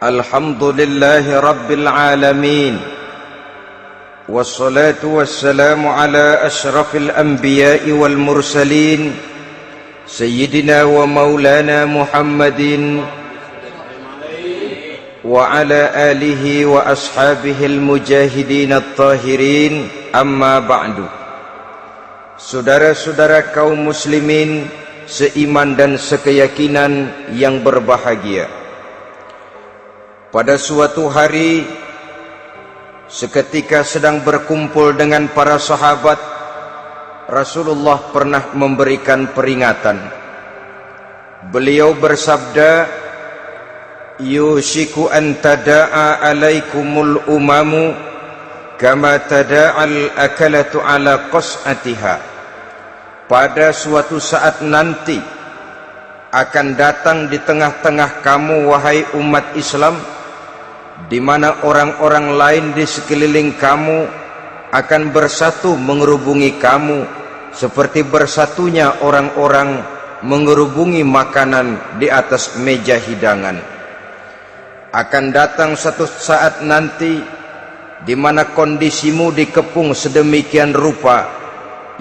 Alhamdulillahi Rabbil Alamin, wassalatu wassalamu ala ashrafil anbiya'i wal mursalin, Sayyidina wa maulana Muhammadin wa ala alihi wa ashabihi al-mujahidin at-tahirin, amma ba'du. Saudara-saudara kaum muslimin seiman dan sekeyakinan yang berbahagia, pada suatu hari seketika sedang berkumpul dengan para sahabat, Rasulullah pernah memberikan peringatan. Beliau bersabda, yushiku an tada'a alaikumul umamu kama tada'al akalatu ala qas'atiha. Pada suatu saat nanti akan datang di tengah-tengah kamu, wahai umat Islam, di mana orang-orang lain di sekeliling kamu akan bersatu mengerubungi kamu seperti bersatunya orang-orang mengerubungi makanan di atas meja hidangan. Akan datang satu saat nanti di mana kondisimu dikepung sedemikian rupa,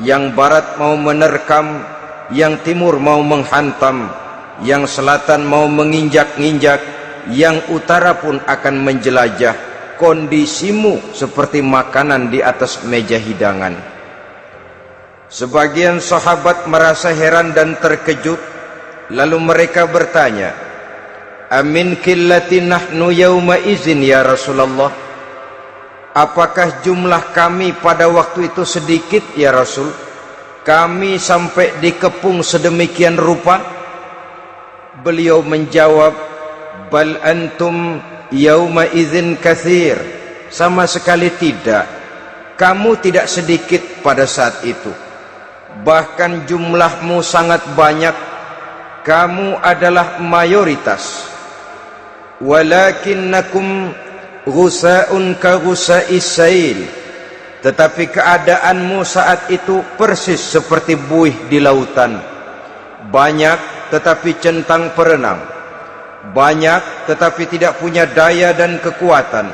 yang barat mau menerkam, yang timur mau menghantam, yang selatan mau menginjak-injak, yang utara pun akan menjelajah. Kondisimu seperti makanan di atas meja hidangan. Sebagian sahabat merasa heran dan terkejut, lalu mereka bertanya, amin qillati nahnu yauma izin ya Rasulullah? Apakah jumlah kami pada waktu itu sedikit ya Rasul? Kami sampai dikepung sedemikian rupa? Beliau menjawab, bal antum yauma idzin katsir. Sama sekali tidak. Kamu tidak sedikit pada saat itu. Bahkan jumlahmu sangat banyak. Kamu adalah mayoritas. Walakinnakum ghusa'un ka ghusa'is sail. Tetapi keadaanmu saat itu persis seperti buih di lautan. Banyak tetapi centang perenang. Banyak tetapi tidak punya daya dan kekuatan.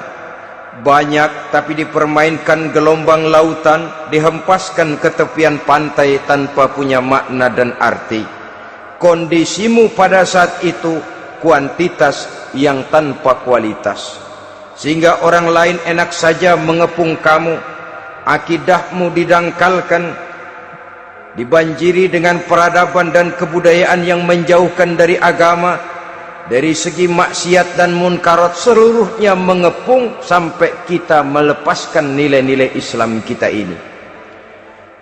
Banyak tapi dipermainkan gelombang lautan, dihempaskan ke tepian pantai tanpa punya makna dan arti. Kondisimu pada saat itu kuantitas yang tanpa kualitas, sehingga orang lain enak saja mengepung kamu. Akidahmu didangkalkan, dibanjiri dengan peradaban dan kebudayaan yang menjauhkan dari agama. Dari segi maksiat dan munkarat seluruhnya mengepung sampai kita melepaskan nilai-nilai Islam kita ini.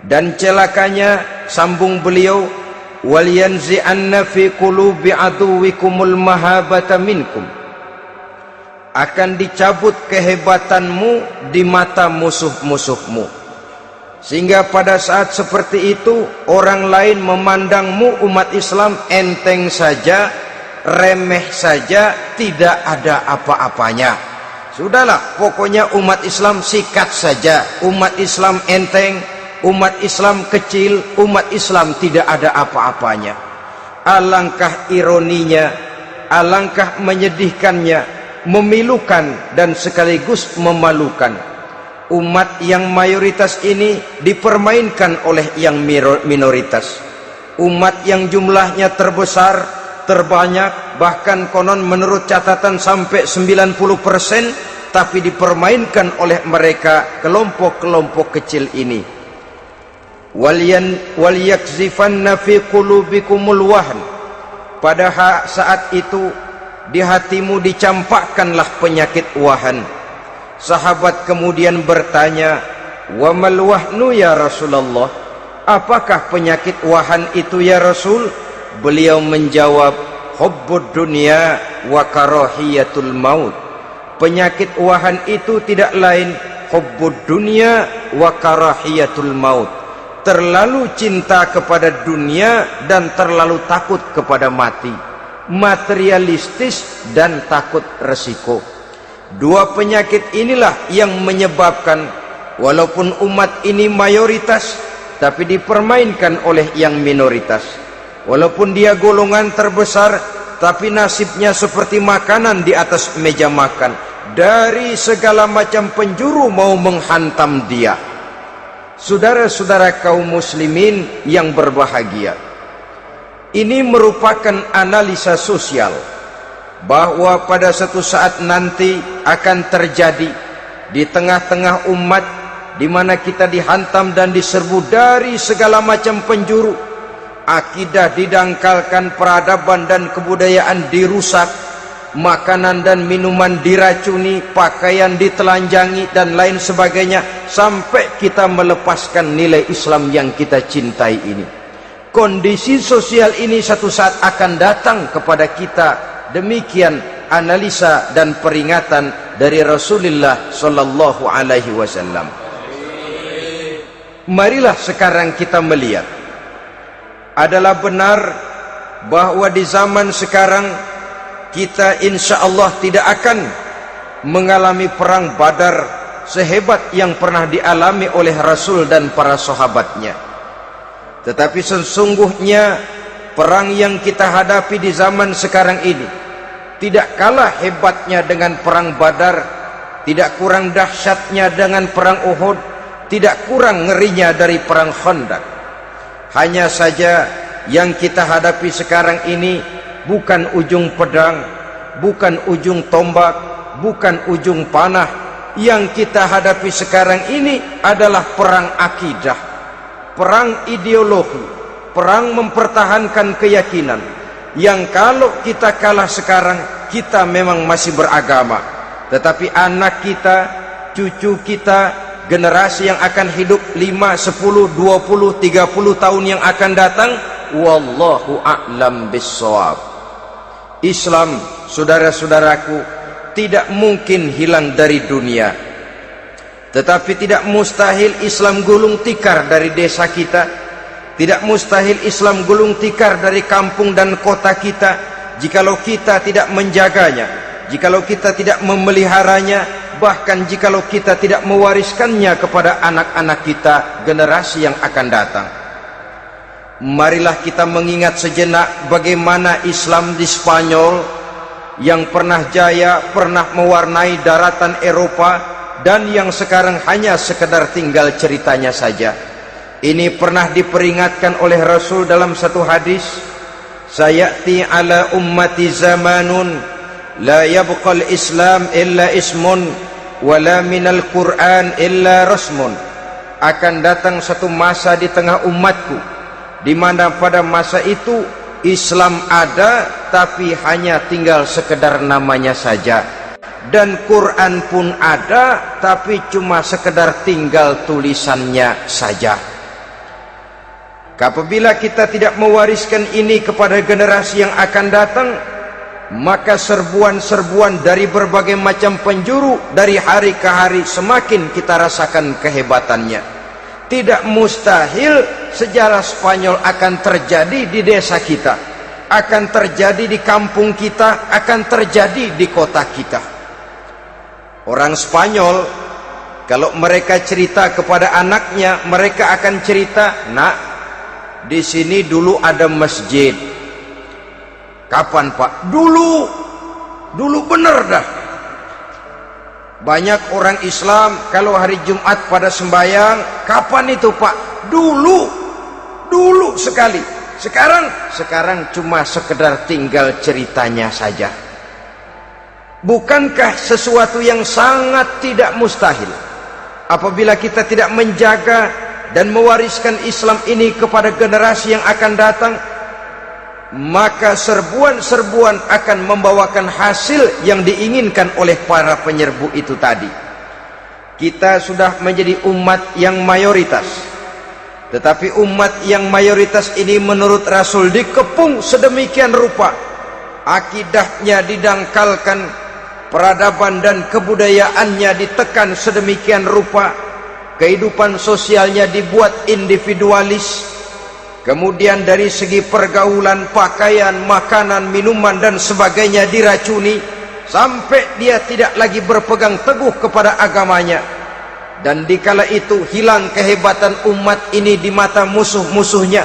Dan celakanya, sambung beliau, wal yanzi'anna fi qulubi aduwikumul mahabata minkum. Akan dicabut kehebatanmu di mata musuh-musuhmu, sehingga pada saat seperti itu orang lain memandangmu umat Islam enteng saja, remeh saja, tidak ada apa-apanya. Sudahlah, pokoknya umat Islam sikat saja. Umat Islam enteng, umat Islam kecil, umat Islam tidak ada apa-apanya. Alangkah ironinya, alangkah menyedihkannya, memilukan dan sekaligus memalukan. Umat yang mayoritas ini dipermainkan oleh yang minoritas. Umat yang jumlahnya terbesar, terbanyak, bahkan konon menurut catatan sampai 90%, tapi dipermainkan oleh mereka, kelompok-kelompok kecil ini. Wal yakzifanna fi qulubikumul wahn. Pada saat itu di hatimu dicampakkanlah penyakit wahan. Sahabat kemudian bertanya, wa mal wahnu ya Rasulullah? Apakah penyakit wahan itu ya Rasul? Beliau menjawab, hubbud dunya wa karahiyatul maut. Penyakit wahan itu tidak lain hubbud dunya wa karahiyatul maut. Terlalu cinta kepada dunia dan terlalu takut kepada mati. Materialistis dan takut resiko. Dua penyakit inilah yang menyebabkan walaupun umat ini mayoritas, tapi dipermainkan oleh yang minoritas. Walaupun dia golongan terbesar, tetapi nasibnya seperti makanan di atas meja makan. Dari segala macam penjuru mau menghantam dia. Saudara-saudara kaum muslimin yang berbahagia, ini merupakan analisa sosial bahwa pada suatu saat nanti akan terjadi di tengah-tengah umat di mana kita dihantam dan diserbu dari segala macam penjuru. Akidah didangkalkan, peradaban dan kebudayaan dirusak, makanan dan minuman diracuni, pakaian ditelanjangi dan lain sebagainya, sampai kita melepaskan nilai Islam yang kita cintai ini. Kondisi sosial ini satu saat akan datang kepada kita. Demikian analisa dan peringatan dari Rasulullah sallallahu alaihi wasallam. Marilah sekarang kita melihat, adalah benar bahwa di zaman sekarang kita insya Allah tidak akan mengalami perang Badar sehebat yang pernah dialami oleh Rasul dan para sahabatnya. Tetapi sesungguhnya perang yang kita hadapi di zaman sekarang ini tidak kalah hebatnya dengan perang Badar, tidak kurang dahsyatnya dengan perang Uhud, tidak kurang ngerinya dari perang Khandaq. Hanya saja yang kita hadapi sekarang ini bukan ujung pedang, bukan ujung tombak, bukan ujung panah. Yang kita hadapi sekarang ini adalah perang akidah, perang ideologi, perang mempertahankan keyakinan. Yang kalau kita kalah sekarang, kita memang masih beragama, tetapi anak kita, cucu kita, generasi yang akan hidup 5, 10, 20, 30 tahun yang akan datang, wallahu a'lam bissawab. Islam, saudara-saudaraku, tidak mungkin hilang dari dunia, tetapi tidak mustahil Islam gulung tikar dari desa kita, tidak mustahil Islam gulung tikar dari kampung dan kota kita, jikalau kita tidak menjaganya, jikalau kita tidak memeliharanya, bahkan jikalau kita tidak mewariskannya kepada anak-anak kita, generasi yang akan datang. Marilah kita mengingat sejenak bagaimana Islam di Spanyol yang pernah jaya, pernah mewarnai daratan Eropa, dan yang sekarang hanya sekedar tinggal ceritanya saja. Ini pernah diperingatkan oleh Rasul dalam satu hadis, sayati ala ummati zamanun la yabqal Islam illa ismun wala minal Quran illa rasmun. Akan datang satu masa di tengah umatku di mana pada masa itu Islam ada tapi hanya tinggal sekedar namanya saja, dan Quran pun ada tapi cuma sekedar tinggal tulisannya saja. Apabila kita tidak mewariskan ini kepada generasi yang akan datang, maka serbuan-serbuan dari berbagai macam penjuru dari hari ke hari semakin kita rasakan kehebatannya. Tidak mustahil sejarah Spanyol akan terjadi di desa kita, akan terjadi di kampung kita, akan terjadi di kota kita. Orang Spanyol kalau mereka cerita kepada anaknya, mereka akan cerita, "Nak, di sini dulu ada masjid." Kapan, Pak? Dulu bener dah. Banyak orang Islam kalau hari Jumat pada sembahyang, kapan itu, Pak? Dulu sekali. Sekarang cuma sekedar tinggal ceritanya saja. Bukankah sesuatu yang sangat tidak mustahil apabila kita tidak menjaga dan mewariskan Islam ini kepada generasi yang akan datang? Maka serbuan-serbuan akan membawakan hasil yang diinginkan oleh para penyerbu itu tadi. Kita sudah menjadi umat yang mayoritas, tetapi umat yang mayoritas ini menurut Rasul dikepung sedemikian rupa, akidahnya didangkalkan, peradaban dan kebudayaannya ditekan sedemikian rupa, kehidupan sosialnya dibuat individualis. Kemudian dari segi pergaulan, pakaian, makanan, minuman dan sebagainya diracuni, sampai dia tidak lagi berpegang teguh kepada agamanya. Dan dikala itu hilang kehebatan umat ini di mata musuh-musuhnya.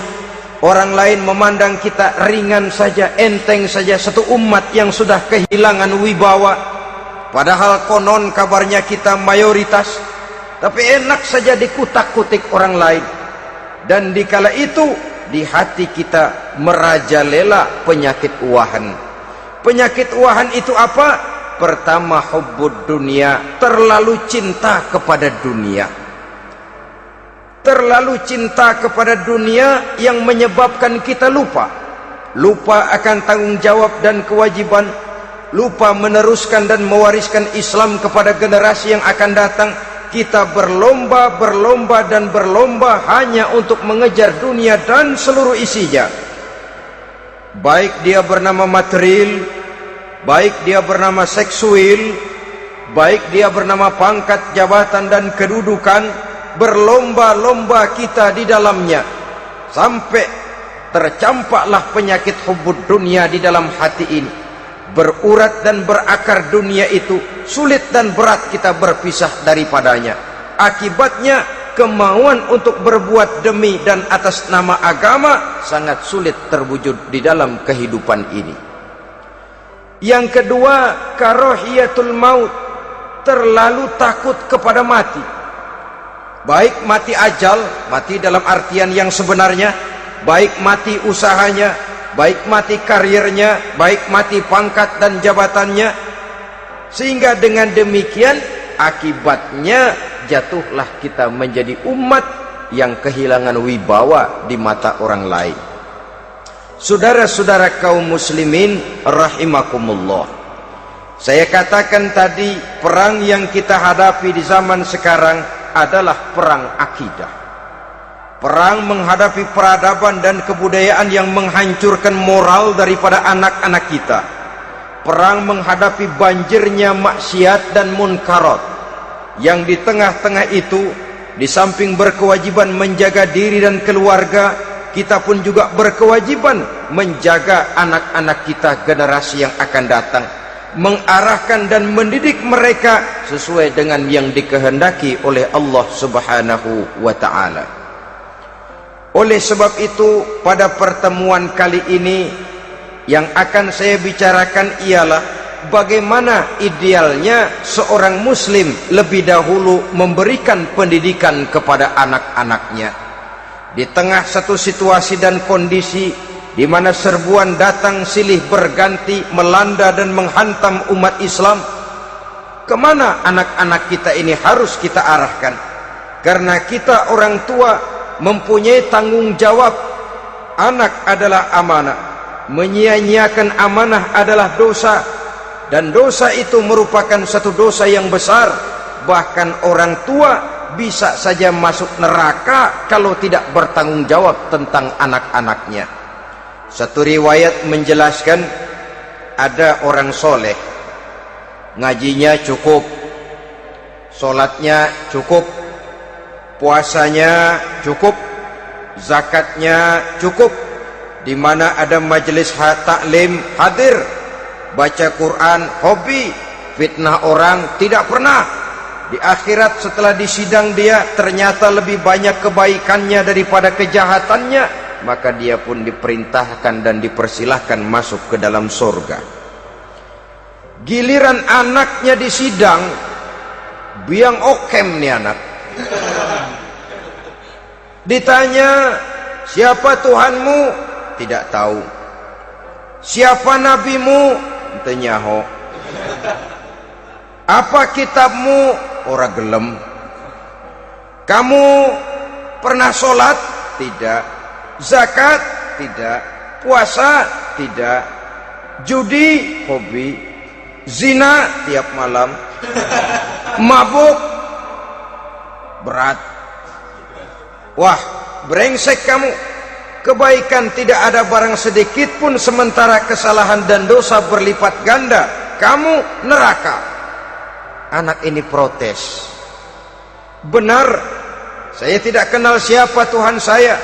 Orang lain memandang kita ringan saja, enteng saja, satu umat yang sudah kehilangan wibawa. Padahal konon kabarnya kita mayoritas, tapi enak saja dikutak-kutik orang lain. Dan dikala itu di hati kita merajalela penyakit uahan. Penyakit uahan itu apa? Pertama, hubbud dunia, terlalu cinta kepada dunia. Terlalu cinta kepada dunia yang menyebabkan kita lupa akan tanggung jawab dan kewajiban, lupa meneruskan dan mewariskan Islam kepada generasi yang akan datang. Kita berlomba hanya untuk mengejar dunia dan seluruh isinya, baik dia bernama material, baik dia bernama seksual, baik dia bernama pangkat, jabatan dan kedudukan. Berlomba-lomba kita di dalamnya sampai tercampaklah penyakit hubbud dunia di dalam hati ini. Berurat dan berakar dunia itu, sulit dan berat kita berpisah daripadanya. Akibatnya kemauan untuk berbuat demi dan atas nama agama sangat sulit terwujud di dalam kehidupan ini. Yang kedua, karahiyatul maut, terlalu takut kepada mati. Baik mati ajal, mati dalam artian yang sebenarnya, baik mati usahanya, baik mati karirnya, baik mati pangkat dan jabatannya. Sehingga dengan demikian akibatnya jatuhlah kita menjadi umat yang kehilangan wibawa di mata orang lain. Saudara-saudara kaum muslimin rahimakumullah, saya katakan tadi, perang yang kita hadapi di zaman sekarang adalah perang akidah. Perang menghadapi peradaban dan kebudayaan yang menghancurkan moral daripada anak-anak kita. Perang menghadapi banjirnya maksiat dan munkarat, yang di tengah-tengah itu, di samping berkewajiban menjaga diri dan keluarga, kita pun juga berkewajiban menjaga anak-anak kita, generasi yang akan datang, mengarahkan dan mendidik mereka sesuai dengan yang dikehendaki oleh Allah Subhanahu wa ta'ala. Oleh sebab itu, pada pertemuan kali ini yang akan saya bicarakan ialah bagaimana idealnya seorang muslim lebih dahulu memberikan pendidikan kepada anak-anaknya. Di tengah satu situasi dan kondisi di mana serbuan datang silih berganti melanda dan menghantam umat Islam, kemana anak-anak kita ini harus kita arahkan? Karena kita orang tua mempunyai tanggung jawab. Anak adalah amanah, menyia-nyiakan amanah adalah dosa, dan dosa itu merupakan satu dosa yang besar. Bahkan orang tua bisa saja masuk neraka kalau tidak bertanggung jawab tentang anak-anaknya. Satu riwayat menjelaskan, ada orang soleh, ngajinya cukup, sholatnya cukup, puasanya cukup, zakatnya cukup, di mana ada majelis taklim hadir, baca Quran hobi, fitnah orang tidak pernah. Di akhirat setelah disidang dia ternyata lebih banyak kebaikannya daripada kejahatannya, maka dia pun diperintahkan dan dipersilahkan masuk ke dalam surga. Giliran anaknya disidang, biang okem nih anak. Ditanya, siapa Tuhanmu? Tidak tahu. Siapa nabimu? Ente nyaho. Apa kitabmu? Ora gelem. Kamu pernah sholat? Tidak. Zakat? Tidak. Puasa? Tidak. Judi? Hobi. Zina? Tiap malam. Mabuk? Berat. Wah, brengsek kamu. Kebaikan tidak ada barang sedikit pun, sementara kesalahan dan dosa berlipat ganda. Kamu neraka. Anak ini protes. Benar, saya tidak kenal siapa Tuhan saya.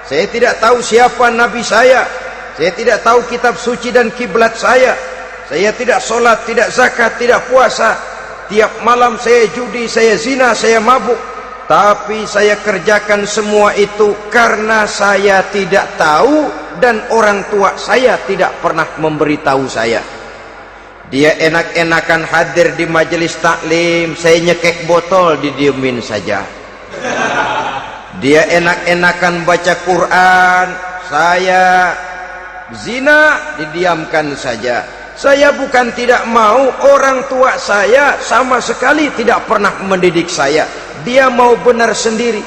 Saya tidak tahu siapa Nabi saya. Saya tidak tahu kitab suci dan kiblat saya. Saya tidak sholat, tidak zakat, tidak puasa. Tiap malam saya judi, saya zina, saya mabuk. Tapi saya kerjakan semua itu karena saya tidak tahu dan orang tua saya tidak pernah memberitahu saya. Dia enak-enakan hadir di majelis taklim, saya nyekek botol didiemin saja. Dia enak-enakan baca Quran, saya zina didiamkan saja. Saya bukan tidak mau, orang tua saya sama sekali tidak pernah mendidik saya. Dia mau benar sendiri.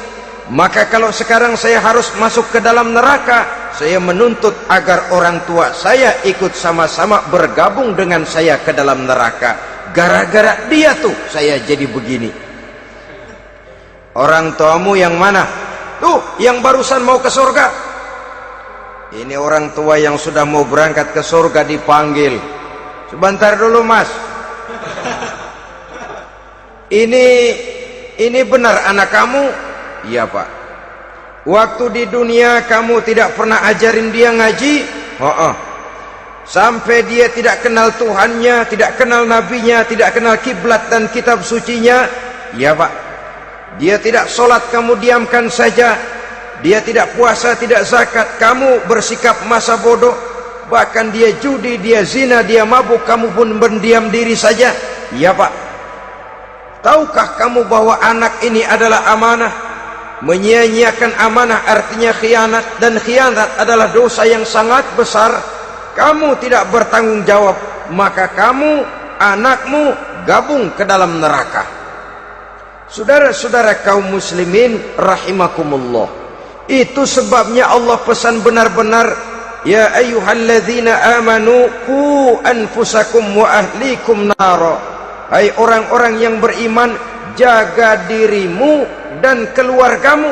Maka kalau sekarang saya harus masuk ke dalam neraka, saya menuntut agar orang tua saya ikut sama-sama bergabung dengan saya ke dalam neraka. Gara-gara dia tuh saya jadi begini. Orang tuamu yang mana? Tuh, yang barusan mau ke surga. Ini orang tua yang sudah mau berangkat ke surga dipanggil. Sebentar dulu mas. Ini benar anak kamu? Iya pak. Waktu di dunia kamu tidak pernah ajarin dia ngaji? Sampai dia tidak kenal Tuhannya, tidak kenal nabinya, tidak kenal kiblat dan kitab sucinya? Iya pak. Dia tidak sholat, kamu diamkan saja. Dia tidak puasa, tidak zakat, kamu bersikap masa bodoh. Bahkan dia judi, dia zina, dia mabuk, kamu pun berdiam diri saja. Iya pak. Tahukah kamu bahwa anak ini adalah amanah? Menyia-nyiakan amanah artinya khianat, dan khianat adalah dosa yang sangat besar. Kamu tidak bertanggung jawab, maka kamu, anakmu gabung ke dalam neraka. Saudara-saudara kaum muslimin rahimakumullah, itu sebabnya Allah pesan benar-benar, ya ayyuhalladzina amanu qu anfusakum wa ahlikum nara. Hai orang-orang yang beriman, jaga dirimu dan keluargamu,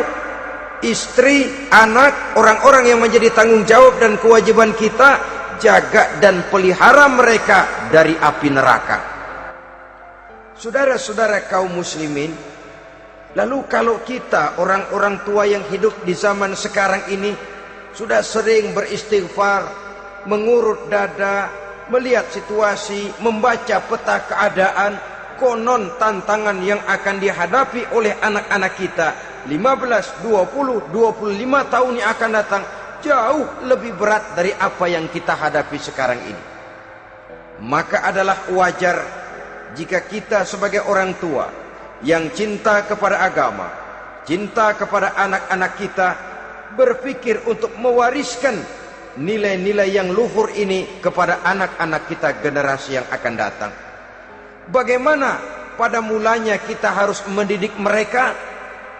istri, anak, orang-orang yang menjadi tanggung jawab dan kewajiban kita, jaga dan pelihara mereka dari api neraka. Saudara-saudara kaum muslimin, lalu kalau kita orang-orang tua yang hidup di zaman sekarang ini sudah sering beristighfar, mengurut dada, melihat situasi, membaca peta keadaan, konon tantangan yang akan dihadapi oleh anak-anak kita 15, 20, 25 tahun yang akan datang jauh lebih berat dari apa yang kita hadapi sekarang ini. Maka adalah wajar jika kita sebagai orang tua yang cinta kepada agama, cinta kepada anak-anak kita, berpikir untuk mewariskan nilai-nilai yang luhur ini kepada anak-anak kita generasi yang akan datang. Bagaimana pada mulanya kita harus mendidik mereka?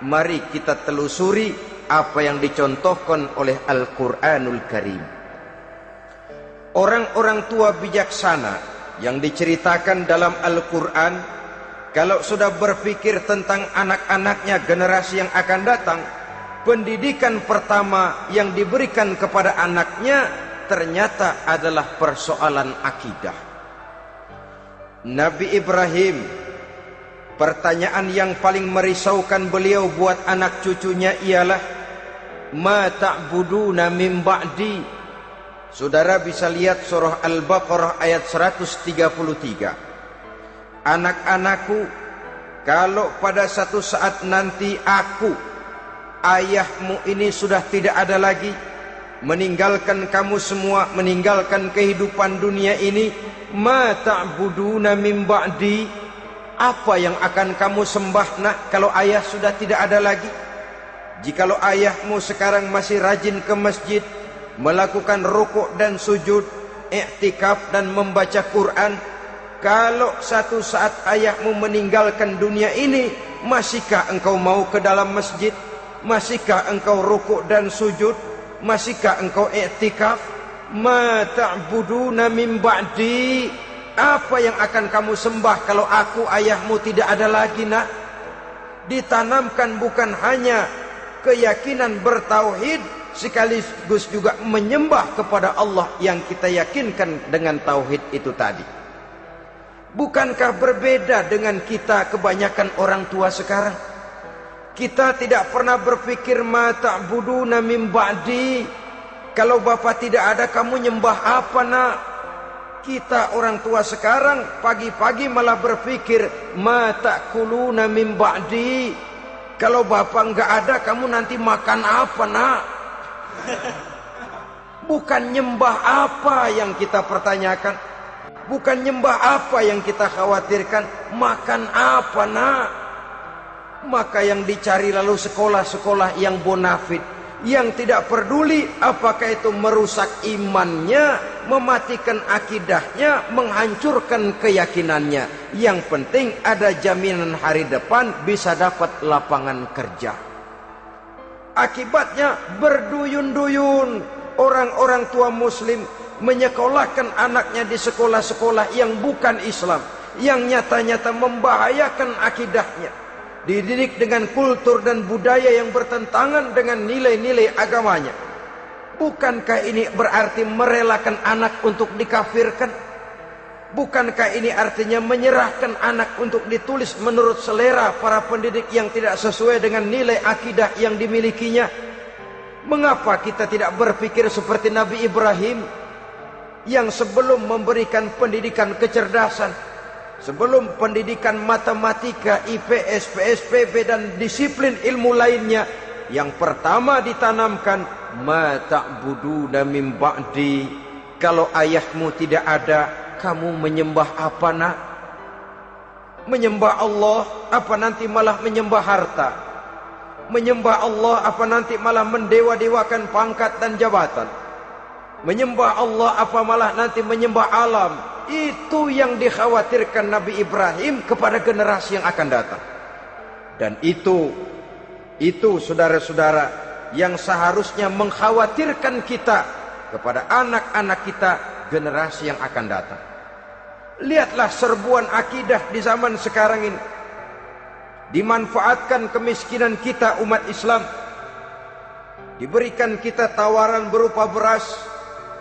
Mari kita telusuri apa yang dicontohkan oleh Al-Quranul Karim. Orang-orang tua bijaksana yang diceritakan dalam Al-Quran, kalau sudah berpikir tentang anak-anaknya generasi yang akan datang, pendidikan pertama yang diberikan kepada anaknya ternyata adalah persoalan akidah. Nabi Ibrahim, pertanyaan yang paling merisaukan beliau buat anak cucunya ialah, ma ta'buduna min ba'di. Saudara bisa lihat surah Al-Baqarah ayat 133. Anak-anakku, kalau pada satu saat nanti aku, ayahmu ini sudah tidak ada lagi, meninggalkan kamu semua, meninggalkan kehidupan dunia ini, ma ta'buduna min ba'di, apa yang akan kamu sembah nak kalau ayah sudah tidak ada lagi? Jikalau ayahmu sekarang masih rajin ke masjid, melakukan rukuk dan sujud, i'tikaf dan membaca Quran, kalau satu saat ayahmu meninggalkan dunia ini, masihkah engkau mau ke dalam masjid? Masihkah engkau rukuk dan sujud? Masihkah engkau i'tikaf? Ma ta'buduna min ba'di, apa yang akan kamu sembah kalau aku ayahmu tidak ada lagi nak? Ditanamkan bukan hanya keyakinan bertauhid, sekaligus juga menyembah kepada Allah yang kita yakinkan dengan tauhid itu tadi. Bukankah berbeda dengan kita kebanyakan orang tua sekarang? Kita tidak pernah berpikir ma ta'buduna min ba'di, kalau bapak tidak ada kamu nyembah apa nak? Kita orang tua sekarang pagi-pagi malah berpikir ma ta'kuluna min ba'di, Kalau bapak nggak ada, kamu nanti makan apa, nak? Bukan nyembah apa yang kita pertanyakan, bukan nyembah apa yang kita khawatirkan, makan apa, nak? Maka yang dicari lalu sekolah-sekolah yang bonafit, yang tidak peduli apakah itu merusak imannya, mematikan akidahnya, menghancurkan keyakinannya. Yang penting ada jaminan hari depan bisa dapat lapangan kerja. Akibatnya berduyun-duyun orang-orang tua muslim menyekolahkan anaknya di sekolah-sekolah yang bukan Islam, yang nyata-nyata membahayakan akidahnya, dididik dengan kultur dan budaya yang bertentangan dengan nilai-nilai agamanya. Bukankah ini berarti merelakan anak untuk dikafirkan? Bukankah ini artinya menyerahkan anak untuk ditulis menurut selera para pendidik yang tidak sesuai dengan nilai akidah yang dimilikinya? Mengapa kita tidak berpikir seperti Nabi Ibrahim, yang sebelum memberikan pendidikan kecerdasan, sebelum pendidikan matematika, IPS, PSPB dan disiplin ilmu lainnya, yang pertama ditanamkan, ma ta'buduna min ba'di, kalau ayahmu tidak ada, kamu menyembah apa, nak? Menyembah Allah apa nanti malah menyembah harta? Menyembah Allah apa nanti malah mendewa-dewakan pangkat dan jabatan? Menyembah Allah apa malah nanti menyembah alam? Itu yang dikhawatirkan Nabi Ibrahim kepada generasi yang akan datang. Dan itu saudara-saudara yang seharusnya mengkhawatirkan kita kepada anak-anak kita, generasi yang akan datang. Lihatlah serbuan akidah di zaman sekarang ini. Dimanfaatkan kemiskinan kita umat Islam. Diberikan kita tawaran berupa beras,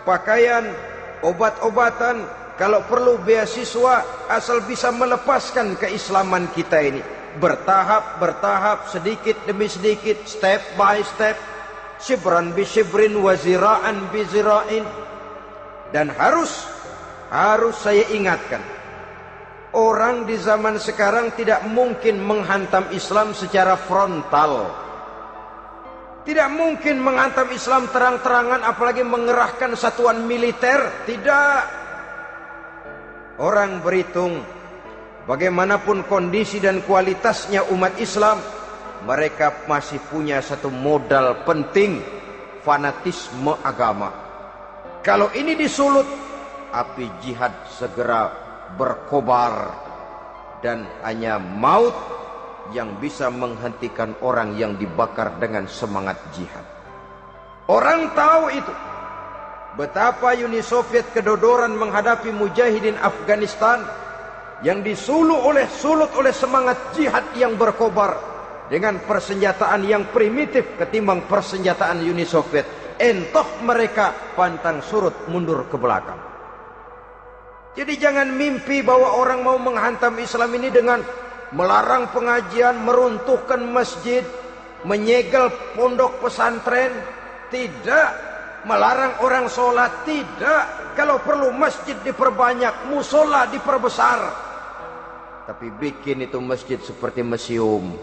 pakaian, obat-obatan, kalau perlu beasiswa, asal bisa melepaskan keislaman kita ini. Bertahap, sedikit demi sedikit, step by step, shibran bi shibrin wa zira'an bi zira'in. Dan harus saya ingatkan, orang di zaman sekarang tidak mungkin menghantam Islam secara frontal. Tidak mungkin menghantam Islam terang-terangan, apalagi mengerahkan satuan militer. Tidak. Orang berhitung bagaimanapun kondisi dan kualitasnya umat Islam, mereka masih punya satu modal penting, fanatisme agama. Kalau ini disulut, api jihad segera berkobar, dan hanya maut yang bisa menghentikan orang yang dibakar dengan semangat jihad. Orang tahu itu. Betapa Uni Soviet kedodoran menghadapi mujahidin Afghanistan yang disulut oleh semangat jihad yang berkobar dengan persenjataan yang primitif ketimbang persenjataan Uni Soviet. Entah mereka pantang surut mundur ke belakang. Jadi jangan mimpi bahwa orang mau menghantam Islam ini dengan melarang pengajian, meruntuhkan masjid, menyegel pondok pesantren. Tidak. Melarang orang sholat. Tidak. Kalau perlu masjid diperbanyak, musola diperbesar. Tapi bikin itu masjid seperti museum.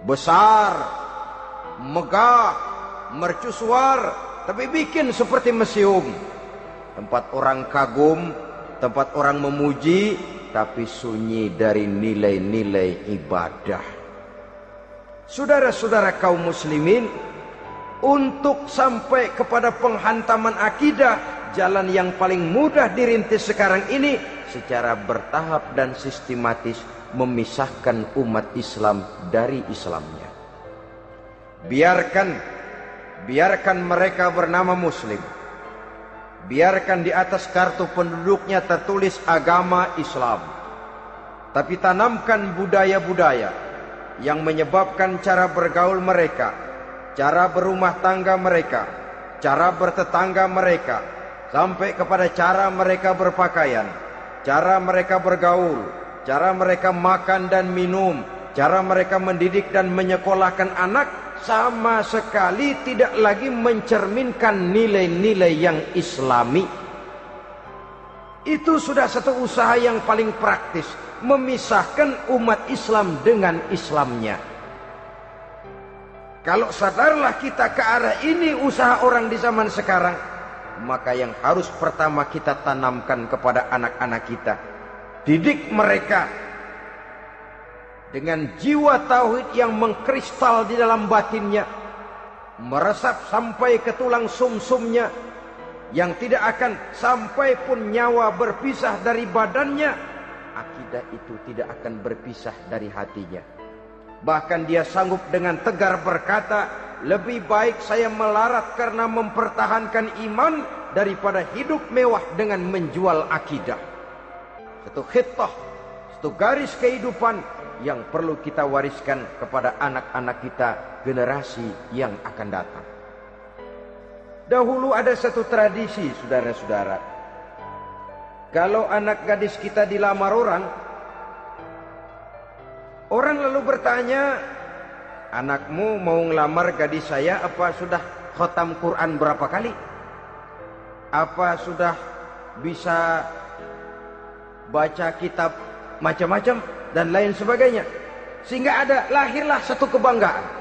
Besar, megah, mercusuar, tapi bikin seperti museum. Tempat orang kagum, tempat orang memuji, tapi sunyi dari nilai-nilai ibadah. Saudara-saudara kaum muslimin, untuk sampai kepada penghantaman akidah, jalan yang paling mudah dirintis sekarang ini secara bertahap dan sistematis, memisahkan umat Islam dari Islamnya. Biarkan mereka bernama muslim. Biarkan di atas kartu penduduknya tertulis agama Islam. Tapi tanamkan budaya-budaya yang menyebabkan cara bergaul mereka, cara berumah tangga mereka, cara bertetangga mereka, sampai kepada cara mereka berpakaian, cara mereka bergaul, cara mereka makan dan minum, cara mereka mendidik dan menyekolahkan anak, sama sekali tidak lagi mencerminkan nilai-nilai yang Islami. Itu sudah satu usaha yang paling praktis, memisahkan umat Islam dengan Islamnya. Kalau sadarlah kita ke arah ini usaha orang di zaman sekarang, maka yang harus pertama kita tanamkan kepada anak-anak kita, didik mereka dengan jiwa tauhid yang mengkristal di dalam batinnya, meresap sampai ke tulang sumsumnya, yang tidak akan sampai pun nyawa berpisah dari badannya, akidah itu tidak akan berpisah dari hatinya. Bahkan dia sanggup dengan tegar berkata, lebih baik saya melarat karena mempertahankan iman daripada hidup mewah dengan menjual akidah. Satu khittah, satu garis kehidupan yang perlu kita wariskan kepada anak-anak kita, generasi yang akan datang. Dahulu ada satu tradisi, saudara-saudara. Kalau anak gadis kita dilamar orang, orang lalu bertanya, anakmu mau ngelamar gadis saya, apa sudah khatam Quran berapa kali? Apa sudah bisa baca kitab macam-macam dan lain sebagainya? Sehingga lahirlah satu kebanggaan.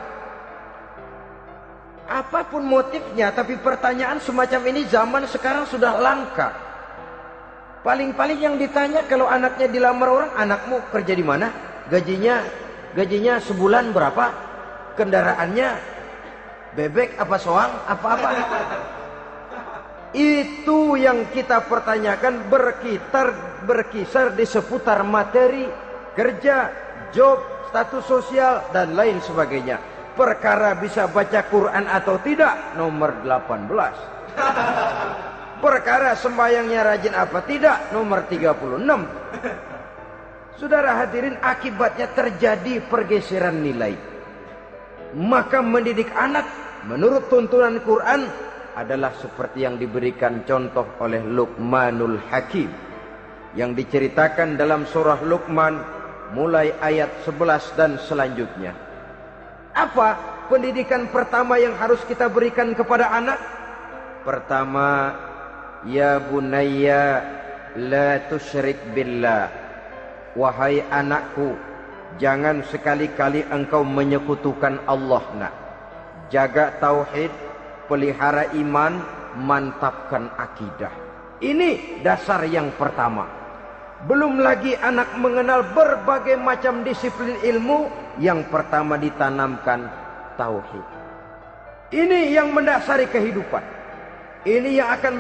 Apapun motifnya, tapi pertanyaan semacam ini zaman sekarang sudah langka. Paling-paling yang ditanya kalau anaknya dilamar orang, anakmu kerja di mana? Gajinya sebulan berapa? Kendaraannya bebek apa soang? Apa-apa? Itu yang kita pertanyakan, berkisar di seputar materi, kerja, job, status sosial, dan lain sebagainya. Perkara bisa baca Quran atau tidak, nomor 18. Perkara sembahyangnya rajin apa tidak, nomor 36. Saudara hadirin, akibatnya terjadi pergeseran nilai. Maka mendidik anak menurut tuntunan Quran adalah seperti yang diberikan contoh oleh Luqmanul Hakim, yang diceritakan dalam surah Luqman mulai ayat 11 dan selanjutnya. Apa pendidikan pertama yang harus kita berikan kepada anak? Pertama, ya bunayya la tusyrik billah. Wahai anakku, jangan sekali-kali engkau menyekutukan Allah, nak. Jaga tauhid, pelihara iman, mantapkan akidah. Ini dasar yang pertama. Belum lagi anak mengenal berbagai macam disiplin ilmu, yang pertama ditanamkan tauhid. Ini yang mendasari kehidupan. Ini yang akan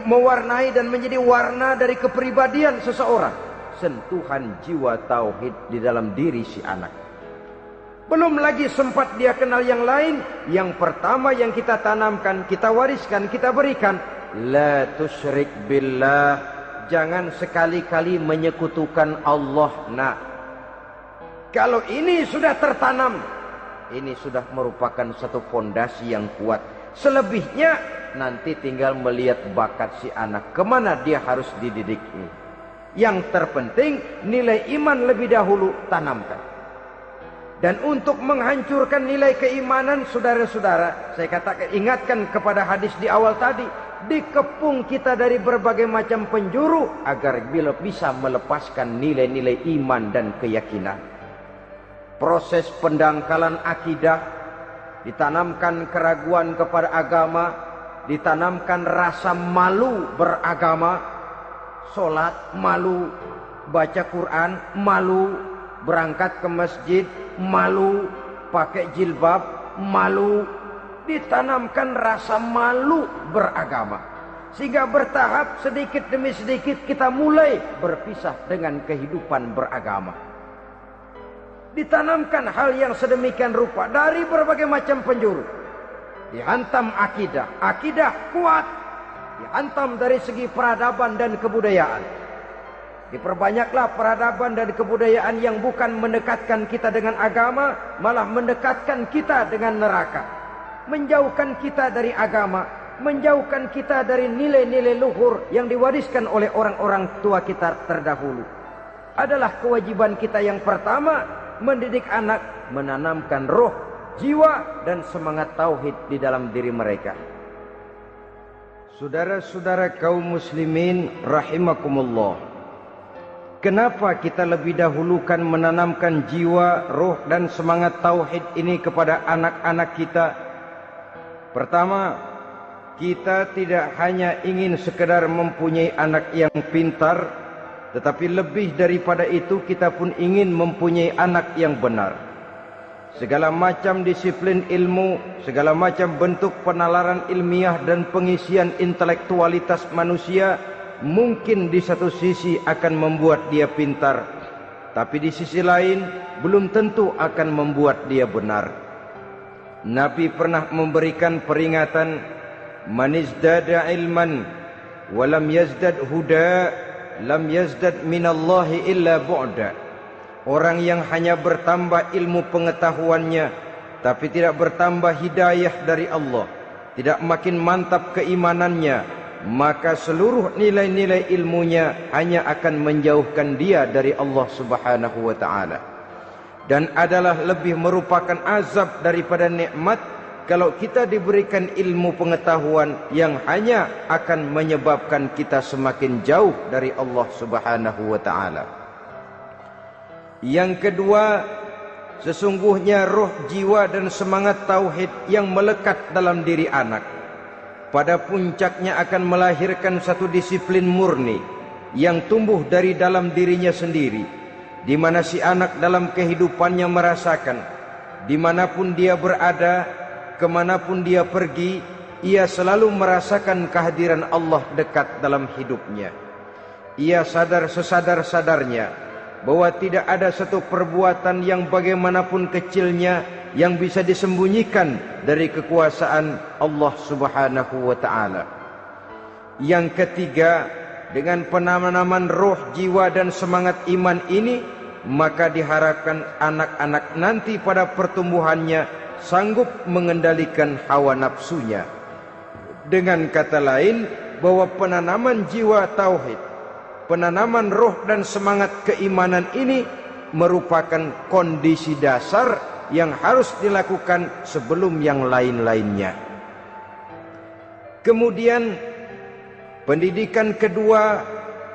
mewarnai dan menjadi warna dari kepribadian seseorang. Sentuhan jiwa tauhid di dalam diri si anak. Belum lagi sempat dia kenal yang lain. Yang pertama yang kita tanamkan, kita wariskan, kita berikan, la tusyrik billah. Jangan sekali-kali menyekutukan Allah, nak. Kalau ini sudah tertanam, ini sudah merupakan satu fondasi yang kuat. Selebihnya nanti tinggal melihat bakat si anak, kemana dia harus dididik ini. Yang terpenting nilai iman lebih dahulu tanamkan. Dan untuk menghancurkan nilai keimanan, saudara-saudara, saya katakan, ingatkan kepada hadis di awal tadi, dikepung kita dari berbagai macam penjuru agar bila bisa melepaskan nilai-nilai iman dan keyakinan. Proses pendangkalan akidah, ditanamkan keraguan kepada agama, ditanamkan rasa malu beragama, sholat malu, baca Quran malu, berangkat ke masjid malu, pakai jilbab malu. Ditanamkan rasa malu beragama, sehingga bertahap sedikit demi sedikit kita mulai berpisah dengan kehidupan beragama. Ditanamkan hal yang sedemikian rupa dari berbagai macam penjuru. Dihantam akidah, akidah kuat, dihantam dari segi peradaban dan kebudayaan. Diperbanyaklah peradaban dan kebudayaan yang bukan mendekatkan kita dengan agama, malah mendekatkan kita dengan neraka. Menjauhkan kita dari agama, menjauhkan kita dari nilai-nilai luhur yang diwariskan oleh orang-orang tua kita terdahulu. Adalah kewajiban kita yang pertama, mendidik anak, menanamkan roh, jiwa, dan semangat tauhid di dalam diri mereka. Saudara-saudara kaum muslimin rahimakumullah, Kenapa kita lebih dahulukan menanamkan jiwa, roh dan semangat tauhid ini kepada anak-anak kita? Pertama, kita tidak hanya ingin sekedar mempunyai anak yang pintar, tetapi lebih daripada itu kita pun ingin mempunyai anak yang benar. Segala macam disiplin ilmu, segala macam bentuk penalaran ilmiah dan pengisian intelektualitas manusia mungkin di satu sisi akan membuat dia pintar, tapi di sisi lain belum tentu akan membuat dia benar. Nabi pernah memberikan peringatan, man izdada ilman walam yazdad huda lam yazdad minallahi illa bu'da. Orang yang hanya bertambah ilmu pengetahuannya tapi tidak bertambah hidayah dari Allah, tidak makin mantap keimanannya, maka seluruh nilai-nilai ilmunya hanya akan menjauhkan dia dari Allah Subhanahu wa ta'ala. Dan adalah lebih merupakan azab daripada nikmat kalau kita diberikan ilmu pengetahuan yang hanya akan menyebabkan kita semakin jauh dari Allah Subhanahu wa ta'ala. Yang kedua, sesungguhnya roh, jiwa dan semangat tauhid yang melekat dalam diri anak pada puncaknya akan melahirkan satu disiplin murni yang tumbuh dari dalam dirinya sendiri, di mana si anak dalam kehidupannya merasakan dimanapun dia berada, kemanapun dia pergi, ia selalu merasakan kehadiran Allah dekat dalam hidupnya. Ia sadar sesadar-sadarnya bahwa tidak ada satu perbuatan yang bagaimanapun kecilnya yang bisa disembunyikan dari kekuasaan Allah Subhanahu wa ta'ala. Yang ketiga, dengan penanaman roh, jiwa dan semangat iman ini, maka diharapkan anak-anak nanti pada pertumbuhannya sanggup mengendalikan hawa nafsunya. Dengan kata lain, bahwa penanaman jiwa tauhid, penanaman roh dan semangat keimanan ini merupakan kondisi dasar yang harus dilakukan sebelum yang lain-lainnya. Kemudian pendidikan kedua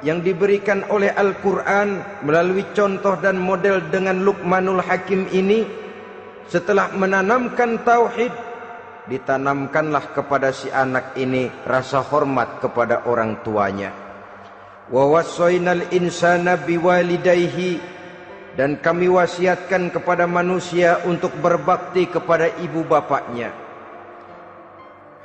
yang diberikan oleh Al-Quran melalui contoh dan model dengan Luqmanul Hakim ini, setelah menanamkan tauhid, ditanamkanlah kepada si anak ini rasa hormat kepada orang tuanya. Wa wassaynal insana biwalidayhi, dan kami wasiatkan kepada manusia untuk berbakti kepada ibu bapaknya.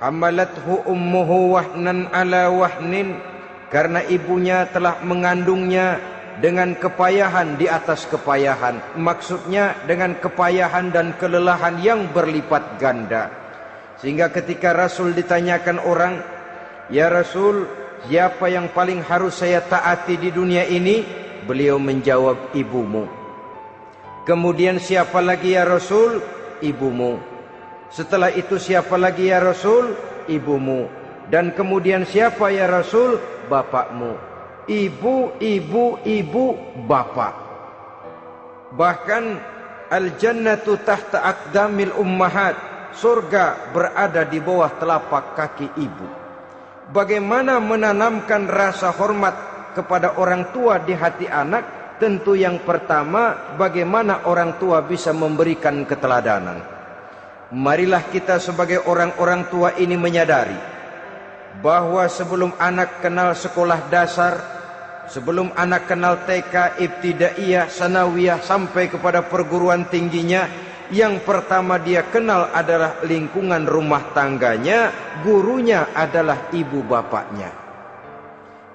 Hamalathu ummuhu wahnan ala wahnin, karena ibunya telah mengandungnya dengan kepayahan di atas kepayahan. Maksudnya dengan kepayahan dan kelelahan yang berlipat ganda. Sehingga ketika Rasul ditanyakan orang, ya Rasul, siapa yang paling harus saya taati di dunia ini? Beliau menjawab, ibumu. Kemudian siapa lagi ya Rasul? Ibumu. Setelah itu siapa lagi ya Rasul? Ibumu. Dan kemudian siapa ya Rasul? Bapakmu. Ibu, ibu, ibu, bapak. Bahkan al-jannatu tahta aqdamil ummahat, surga berada di bawah telapak kaki ibu. Bagaimana menanamkan rasa hormat kepada orang tua di hati anak? Tentu yang pertama, bagaimana orang tua bisa memberikan keteladanan. Marilah kita sebagai orang-orang tua ini menyadari bahwa sebelum anak kenal sekolah dasar, sebelum anak kenal TK, ibtidaiyah, sanawiyah sampai kepada perguruan tingginya, yang pertama dia kenal adalah lingkungan rumah tangganya, gurunya adalah ibu bapaknya.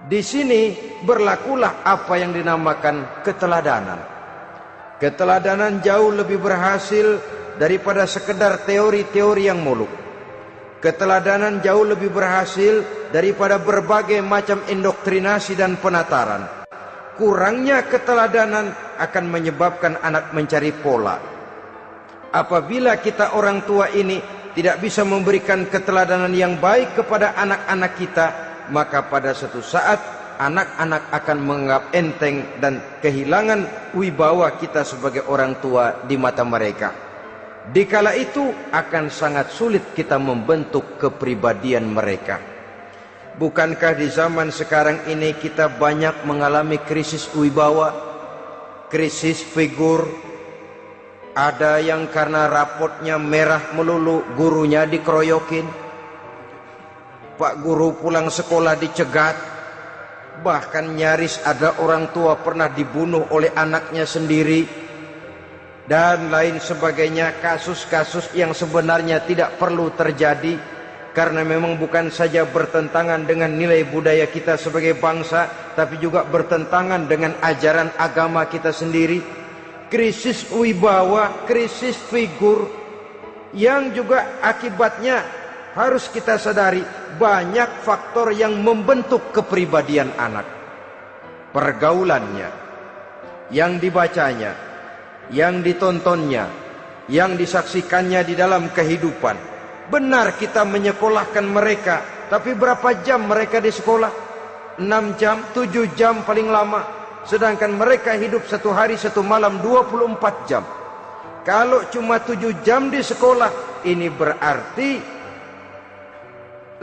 Di sini berlakulah apa yang dinamakan keteladanan. Keteladanan jauh lebih berhasil daripada sekedar teori-teori yang muluk. Keteladanan jauh lebih berhasil daripada berbagai macam indoktrinasi dan penataran. Kurangnya keteladanan akan menyebabkan anak mencari pola. Apabila kita orang tua ini tidak bisa memberikan keteladanan yang baik kepada anak-anak kita, maka pada suatu saat anak-anak akan menganggap enteng dan kehilangan wibawa kita sebagai orang tua di mata mereka. Dikala itu akan sangat sulit kita membentuk kepribadian mereka. Bukankah di zaman sekarang ini kita banyak mengalami krisis wibawa, krisis figur? Ada yang karena rapotnya merah melulu, gurunya dikeroyokin. Pak guru pulang sekolah dicegat. Bahkan nyaris ada orang tua pernah dibunuh oleh anaknya sendiri. Dan lain sebagainya, kasus-kasus yang sebenarnya tidak perlu terjadi, karena memang bukan saja bertentangan dengan nilai budaya kita sebagai bangsa, tapi juga bertentangan dengan ajaran agama kita sendiri. Krisis wibawa, krisis figur, yang juga akibatnya harus kita sadari banyak faktor yang membentuk kepribadian anak. Pergaulannya, yang dibacanya, yang ditontonnya, yang disaksikannya di dalam kehidupan. Benar kita menyekolahkan mereka, tapi berapa jam mereka di sekolah? 6 jam, 7 jam paling lama. Sedangkan mereka hidup satu hari satu malam 24 jam. Kalau cuma 7 jam di sekolah, ini berarti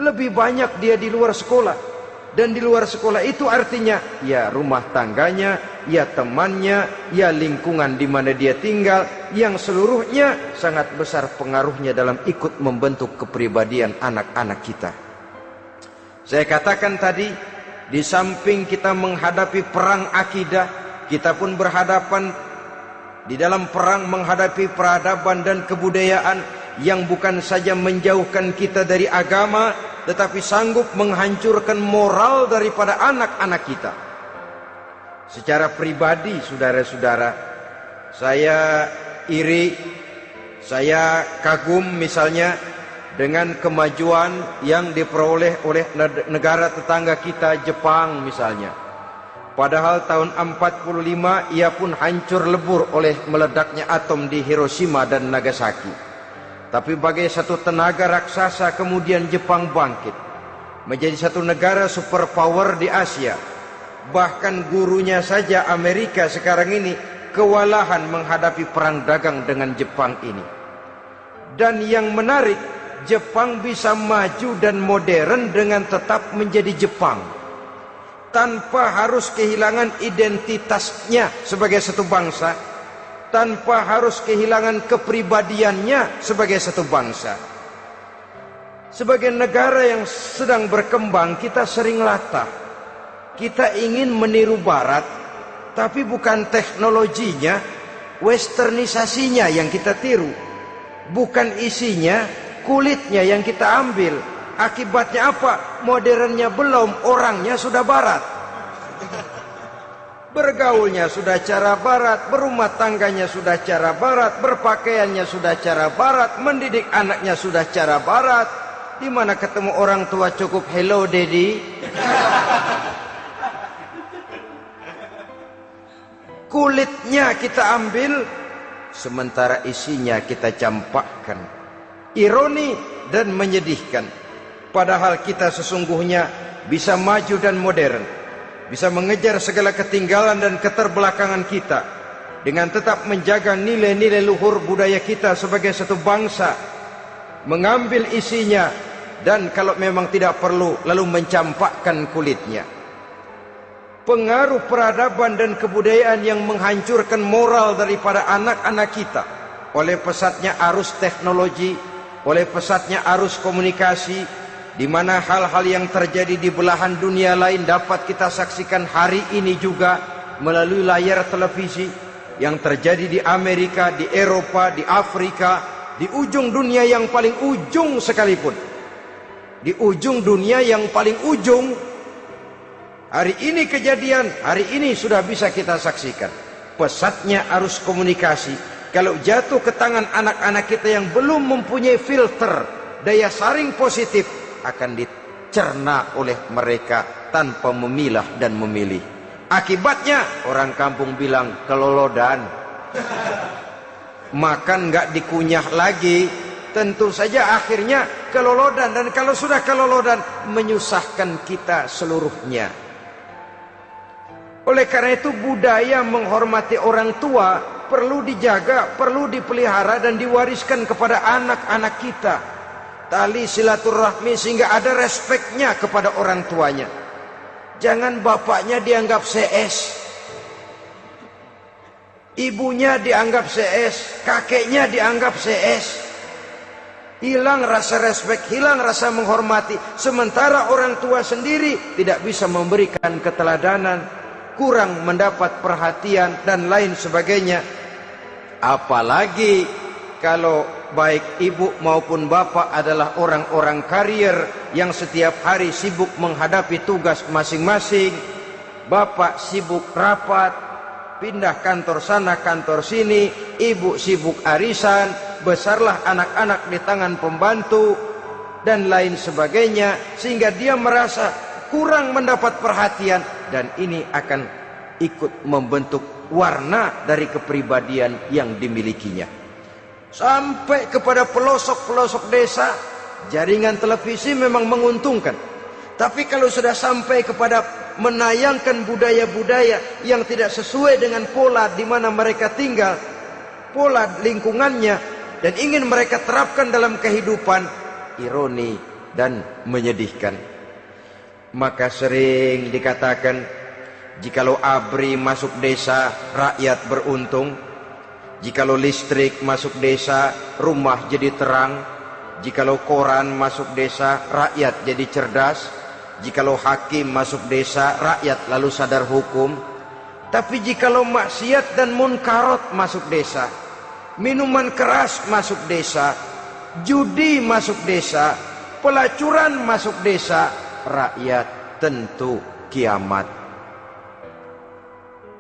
lebih banyak dia di luar sekolah. Dan di luar sekolah itu artinya ya rumah tangganya, ya temannya, ya lingkungan di mana dia tinggal, yang seluruhnya sangat besar pengaruhnya dalam ikut membentuk kepribadian anak-anak kita. Saya katakan tadi, di samping kita menghadapi perang akidah, kita pun berhadapan di dalam perang menghadapi peradaban dan kebudayaan yang bukan saja menjauhkan kita dari agama, tetapi sanggup menghancurkan moral daripada anak-anak kita. Secara pribadi, saudara-saudara, saya iri, saya kagum misalnya dengan kemajuan yang diperoleh oleh negara tetangga kita, Jepang misalnya. Padahal tahun 45 ia pun hancur lebur oleh meledaknya atom di Hiroshima dan Nagasaki. Tapi bagai satu tenaga raksasa kemudian Jepang bangkit menjadi satu negara superpower di Asia. Bahkan gurunya saja Amerika sekarang ini kewalahan menghadapi perang dagang dengan Jepang ini. Dan yang menarik, Jepang bisa maju dan modern dengan tetap menjadi Jepang, tanpa harus kehilangan identitasnya sebagai satu bangsa, tanpa harus kehilangan kepribadiannya sebagai satu bangsa. Sebagai negara yang sedang berkembang, kita sering latah. Kita ingin meniru Barat, tapi bukan teknologinya, westernisasinya yang kita tiru. Bukan isinya, kulitnya yang kita ambil. Akibatnya apa? Modernnya belum, orangnya sudah Barat. Bergaulnya sudah cara Barat, berumah tangganya sudah cara Barat, berpakaiannya sudah cara Barat, mendidik anaknya sudah cara Barat. Di mana ketemu orang tua cukup hello daddy. Kulitnya kita ambil, sementara isinya kita campakkan. Ironi dan menyedihkan. Padahal kita sesungguhnya bisa maju dan modern, bisa mengejar segala ketinggalan dan keterbelakangan kita, dengan tetap menjaga nilai-nilai luhur budaya kita sebagai satu bangsa, mengambil isinya, dan kalau memang tidak perlu, lalu mencampakkan kulitnya. Pengaruh peradaban dan kebudayaan yang menghancurkan moral daripada anak-anak kita oleh pesatnya arus teknologi, oleh pesatnya arus komunikasi, di mana hal-hal yang terjadi di belahan dunia lain dapat kita saksikan hari ini juga melalui layar televisi. Yang terjadi di Amerika, di Eropa, di Afrika, di ujung dunia yang paling ujung sekalipun, di ujung dunia yang paling ujung, hari ini kejadian, hari ini sudah bisa kita saksikan. Pesatnya arus komunikasi, kalau jatuh ke tangan anak-anak kita yang belum mempunyai filter, daya saring positif, akan dicerna oleh mereka tanpa memilah dan memilih. Akibatnya orang kampung bilang kelolodan. Makan nggak dikunyah lagi, tentu saja akhirnya kelolodan. Dan kalau sudah kelolodan, menyusahkan kita seluruhnya. Oleh karena itu budaya menghormati orang tua perlu dijaga, perlu dipelihara dan diwariskan kepada anak-anak kita. tali silaturahmi sehingga ada respeknya kepada orang tuanya. Jangan bapaknya dianggap CS, ibunya dianggap CS, kakeknya dianggap CS. Hilang rasa respek, hilang rasa menghormati. Sementara orang tua sendiri tidak bisa memberikan keteladanan, kurang mendapat perhatian dan lain sebagainya. Apalagi kalau baik ibu maupun bapak adalah orang-orang karier yang setiap hari sibuk menghadapi tugas masing-masing. Bapak sibuk rapat, pindah kantor sana kantor sini, ibu sibuk arisan, besarlah anak-anak di tangan pembantu dan lain sebagainya, sehingga dia merasa kurang mendapat perhatian, dan ini akan ikut membentuk warna dari kepribadian yang dimilikinya. Sampai kepada pelosok-pelosok desa, jaringan televisi memang menguntungkan. Tapi kalau sudah sampai kepada menayangkan budaya-budaya yang tidak sesuai dengan pola di mana mereka tinggal, pola lingkungannya, dan ingin mereka terapkan dalam kehidupan, ironi dan menyedihkan. Maka sering dikatakan, jikalau ABRI masuk desa, rakyat beruntung. Jikalau listrik masuk desa, rumah jadi terang. Jikalau koran masuk desa, rakyat jadi cerdas. Jikalau hakim masuk desa, rakyat lalu sadar hukum. Tapi jikalau maksiat dan munkarat masuk desa, minuman keras masuk desa, judi masuk desa, pelacuran masuk desa, rakyat tentu kiamat.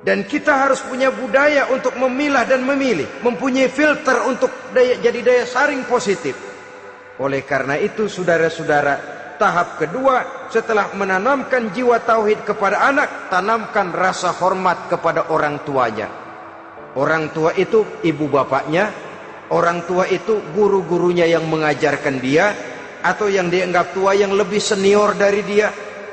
Dan kita harus punya budaya untuk memilah dan memilih, mempunyai filter untuk jadi daya saring positif. Oleh karena itu, saudara-saudara, tahap kedua setelah menanamkan jiwa tauhid kepada anak, tanamkan rasa hormat kepada orang tuanya. Orang tua itu ibu bapaknya, orang tua itu guru-gurunya yang mengajarkan dia, atau yang dianggap tua yang lebih senior dari dia.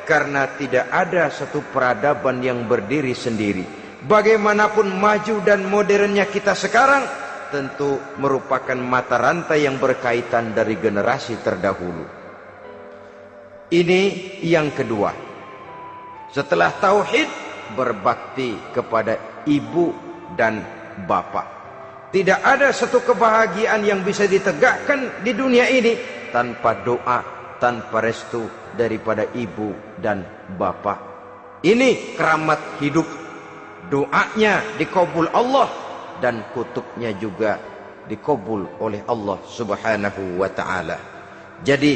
Karena tidak ada satu peradaban yang berdiri sendiri. Bagaimanapun maju dan modernnya kita sekarang, tentu merupakan mata rantai yang berkaitan dari generasi terdahulu. Ini yang kedua. Setelah tauhid, berbakti kepada ibu dan bapak. Tidak ada satu kebahagiaan yang bisa ditegakkan di dunia ini tanpa doa, tanpa restu daripada ibu dan bapak. Ini keramat hidup. Doanya dikabul Allah dan kutuknya juga dikabul oleh Allah Subhanahu wa ta'ala. Jadi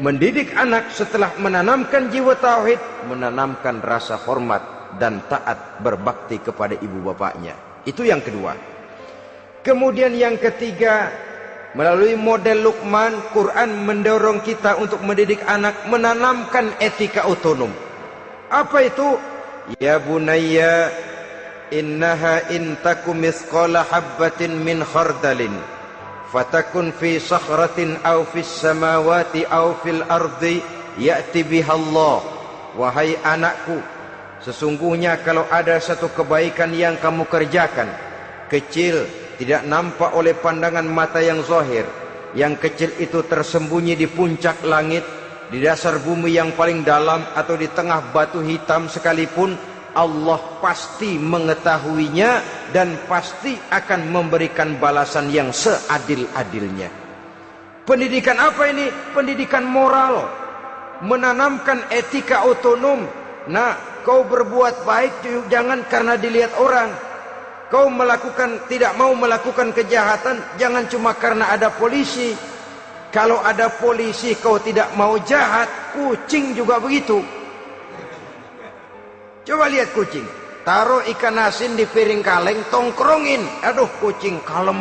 mendidik anak setelah menanamkan jiwa tauhid, menanamkan rasa hormat dan taat berbakti kepada ibu bapaknya. Itu yang kedua. Kemudian yang ketiga, melalui model Luqman, Quran mendorong kita untuk mendidik anak, menanamkan etika otonom. Apa itu? Ya bunayya, innaha in takum mithqala habbatin min khardalin fatakun fi sakhratin aw fis samawati aw fil ardi ya'ti bihallah. Wahai anakku, sesungguhnya kalau ada satu kebaikan yang kamu kerjakan, kecil, tidak nampak oleh pandangan mata yang zahir, yang kecil itu tersembunyi di puncak langit, di dasar bumi yang paling dalam, atau di tengah batu hitam sekalipun, Allah pasti mengetahuinya dan pasti akan memberikan balasan yang seadil-adilnya. Pendidikan apa ini? Pendidikan moral, menanamkan etika otonom. Nah, kau berbuat baik jangan karena dilihat orang. Kau tidak mau melakukan kejahatan jangan cuma karena ada polisi. Kalau ada polisi kau tidak mau jahat, kucing juga begitu. Coba lihat kucing, taruh ikan asin di piring kaleng, tongkrongin. Aduh, kucing kalem,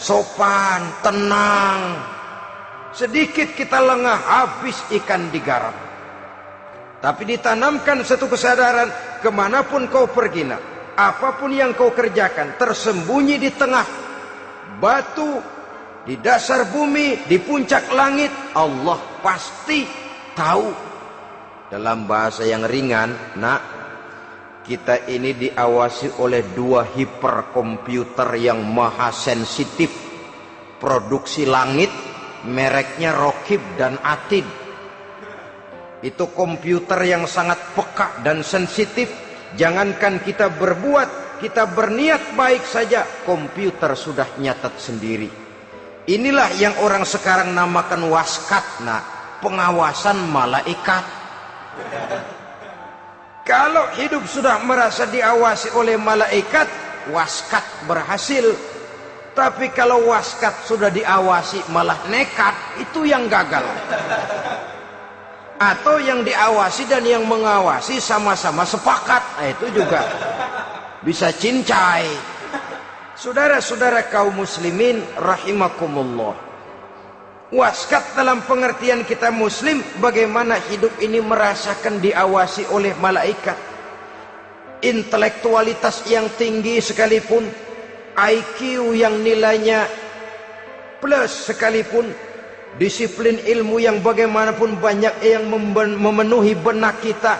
sopan, tenang. Sedikit kita lengah, habis ikan digarap. Tapi ditanamkan satu kesadaran, kemanapun kau pergi, nak, apapun yang kau kerjakan, tersembunyi di tengah batu, di dasar bumi, di puncak langit, Allah pasti tahu. Dalam bahasa yang ringan, nak, kita ini diawasi oleh dua hiperkomputer yang maha sensitif. Produksi langit mereknya Rokib dan Atid. Itu komputer yang sangat peka dan sensitif. Jangankan kita berbuat, kita berniat baik saja, komputer sudah nyatat sendiri. Inilah yang orang sekarang namakan waskat, pengawasan malaikat. Kalau hidup sudah merasa diawasi oleh malaikat, waskat berhasil. Tapi kalau waskat sudah diawasi malah nekat, itu yang gagal. Atau yang diawasi dan yang mengawasi sama-sama sepakat, itu juga bisa cincai. Saudara-saudara kaum muslimin rahimakumullah, waskat dalam pengertian kita muslim, bagaimana hidup ini merasakan diawasi oleh malaikat. Intelektualitas yang tinggi sekalipun, IQ yang nilainya plus sekalipun, disiplin ilmu yang bagaimanapun banyak yang memenuhi benak kita,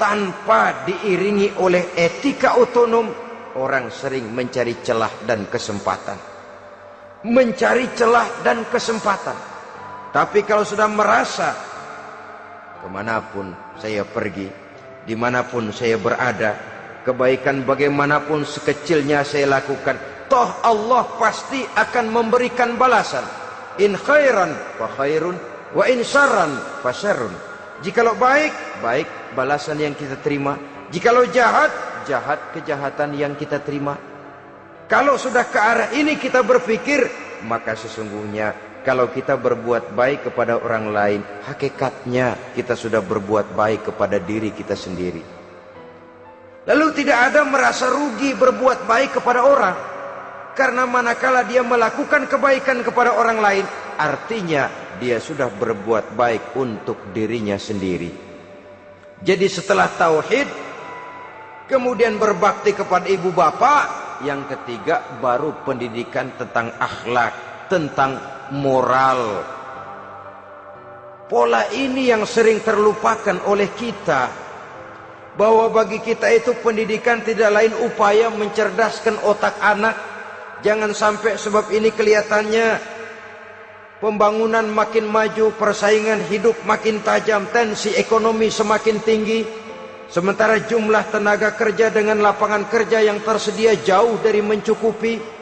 tanpa diiringi oleh etika otonom, orang sering mencari celah dan kesempatan. Mencari celah dan kesempatan. Tapi kalau sudah merasa, kemanapun saya pergi, dimanapun saya berada, kebaikan bagaimanapun sekecilnya saya lakukan, toh Allah pasti akan memberikan balasan. In khairan fa khairun, wa in syarran fa syarrun. Jikalau baik, baik balasan yang kita terima. Jikalau jahat, jahat kejahatan yang kita terima. Kalau sudah ke arah ini kita berpikir, maka sesungguhnya kalau kita berbuat baik kepada orang lain, hakikatnya kita sudah berbuat baik kepada diri kita sendiri. Lalu tidak ada merasa rugi berbuat baik kepada orang, karena manakala dia melakukan kebaikan kepada orang lain, artinya dia sudah berbuat baik untuk dirinya sendiri. Jadi setelah tauhid, kemudian berbakti kepada ibu bapak, yang ketiga baru pendidikan tentang akhlak, tentang moral. Pola ini yang sering terlupakan oleh kita, bahwa bagi kita itu pendidikan tidak lain upaya mencerdaskan otak anak. Jangan sampai sebab ini kelihatannya pembangunan makin maju, persaingan hidup makin tajam, tensi ekonomi semakin tinggi, sementara jumlah tenaga kerja dengan lapangan kerja yang tersedia jauh dari mencukupi.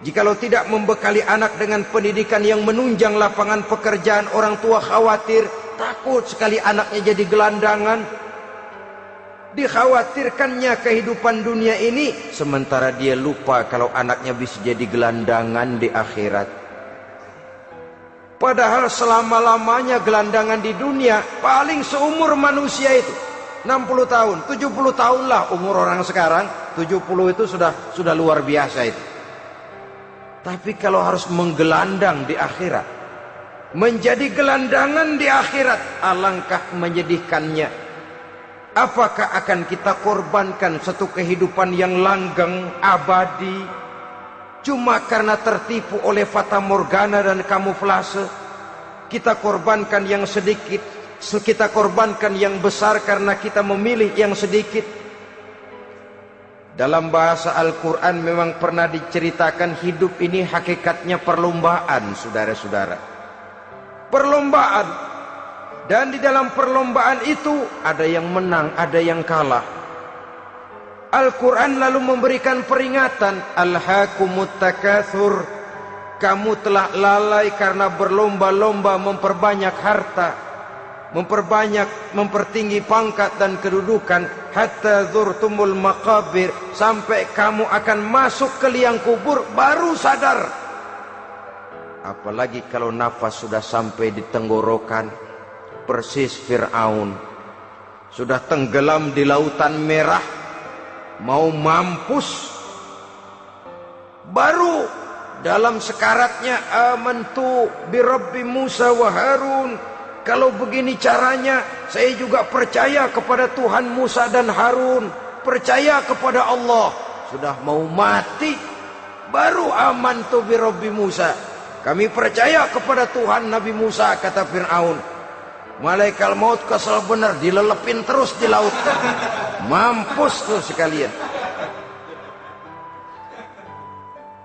Jikalau tidak membekali anak dengan pendidikan yang menunjang lapangan pekerjaan, orang tua khawatir, takut sekali anaknya jadi gelandangan. Dikhawatirkannya kehidupan dunia ini, sementara dia lupa kalau anaknya bisa jadi gelandangan di akhirat. Padahal selama-lamanya gelandangan di dunia, paling seumur manusia itu 60 tahun, 70 tahun lah umur orang sekarang. 70 itu sudah luar biasa itu. Tapi kalau harus menggelandang di akhirat, menjadi gelandangan di akhirat, alangkah menyedihkannya. Apakah akan kita korbankan satu kehidupan yang langgeng, abadi, cuma karena tertipu oleh fata morgana dan kamuflase? Kita korbankan yang sedikit, kita korbankan yang besar karena kita memilih yang sedikit. Dalam bahasa Al-Quran memang pernah diceritakan hidup ini hakikatnya perlombaan, saudara-saudara. Perlombaan. Dan di dalam perlombaan itu ada yang menang, ada yang kalah. Al-Quran lalu memberikan peringatan, Alhaakumut takatsur, kamu telah lalai karena berlomba-lomba memperbanyak harta, mempertinggi pangkat dan kedudukan, hatta zurtumul maqabir, sampai kamu akan masuk ke liang kubur baru sadar. Apalagi kalau nafas sudah sampai di tenggorokan, persis Fir'aun sudah tenggelam di lautan merah, mau mampus, baru dalam sekaratnya amantu bi Rabbi Musa wa Harun. Kalau begini caranya, saya juga percaya kepada Tuhan Musa dan Harun, percaya kepada Allah. Sudah mau mati, baru amantu bi Rabbi Musa, kami percaya kepada Tuhan Nabi Musa, kata Fir'aun. Malaikat maut kesel benar, dilelepin terus di laut, mampus tuh sekalian.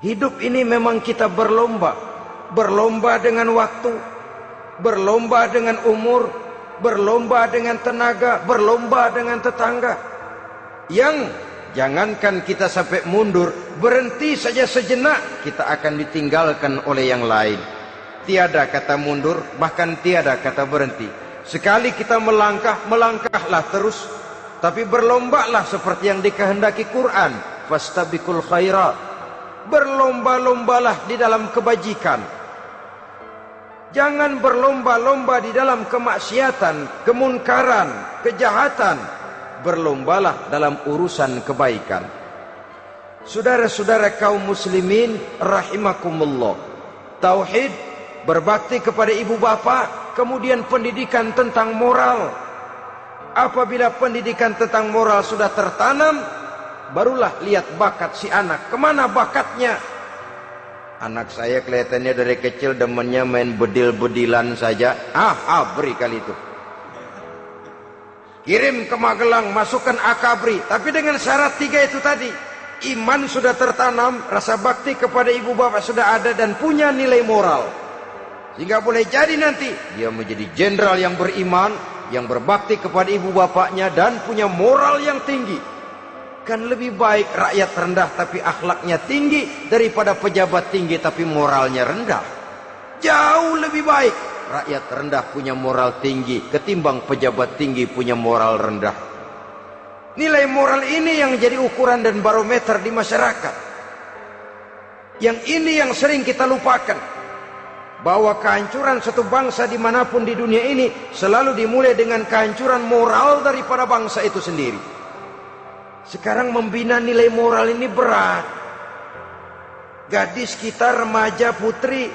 Hidup ini memang kita berlomba. berlomba dengan waktu, berlomba dengan umur, berlomba dengan tenaga, berlomba dengan tetangga. Yang jangankan kita sampai mundur, berhenti saja sejenak, kita akan ditinggalkan oleh yang lain. Tiada kata mundur, bahkan tiada kata berhenti. Sekali kita melangkah, melangkahlah terus. Tapi berlombalah seperti yang dikehendaki Quran. Fastabiqul khairat. Berlomba-lombalah di dalam kebajikan. Jangan berlomba-lomba di dalam kemaksiatan, kemunkaran, kejahatan. Berlombalah dalam urusan kebaikan. Saudara-saudara kaum muslimin rahimakumullah. Tauhid, berbakti kepada ibu bapa, kemudian pendidikan tentang moral. Apabila pendidikan tentang moral sudah tertanam, barulah lihat bakat si anak. Kemana bakatnya? Anak saya kelihatannya dari kecil demennya main bedil-bedilan saja. Beri kali itu. Kirim ke Magelang, masukkan akabri. Tapi dengan syarat 3 itu tadi. Iman sudah tertanam, rasa bakti kepada ibu bapak sudah ada, dan punya nilai moral. Sehingga boleh jadi nanti dia menjadi jenderal yang beriman, yang berbakti kepada ibu bapaknya, dan punya moral yang tinggi. Kan lebih baik rakyat rendah tapi akhlaknya tinggi, daripada pejabat tinggi tapi moralnya rendah. Jauh lebih baik rakyat rendah punya moral tinggi ketimbang pejabat tinggi punya moral rendah. Nilai moral ini yang jadi ukuran dan barometer di masyarakat. Yang ini yang sering kita lupakan, bahwa kehancuran satu bangsa dimanapun di dunia ini selalu dimulai dengan kehancuran moral daripada bangsa itu sendiri. Sekarang membina nilai moral ini berat. Gadis kita, remaja, putri,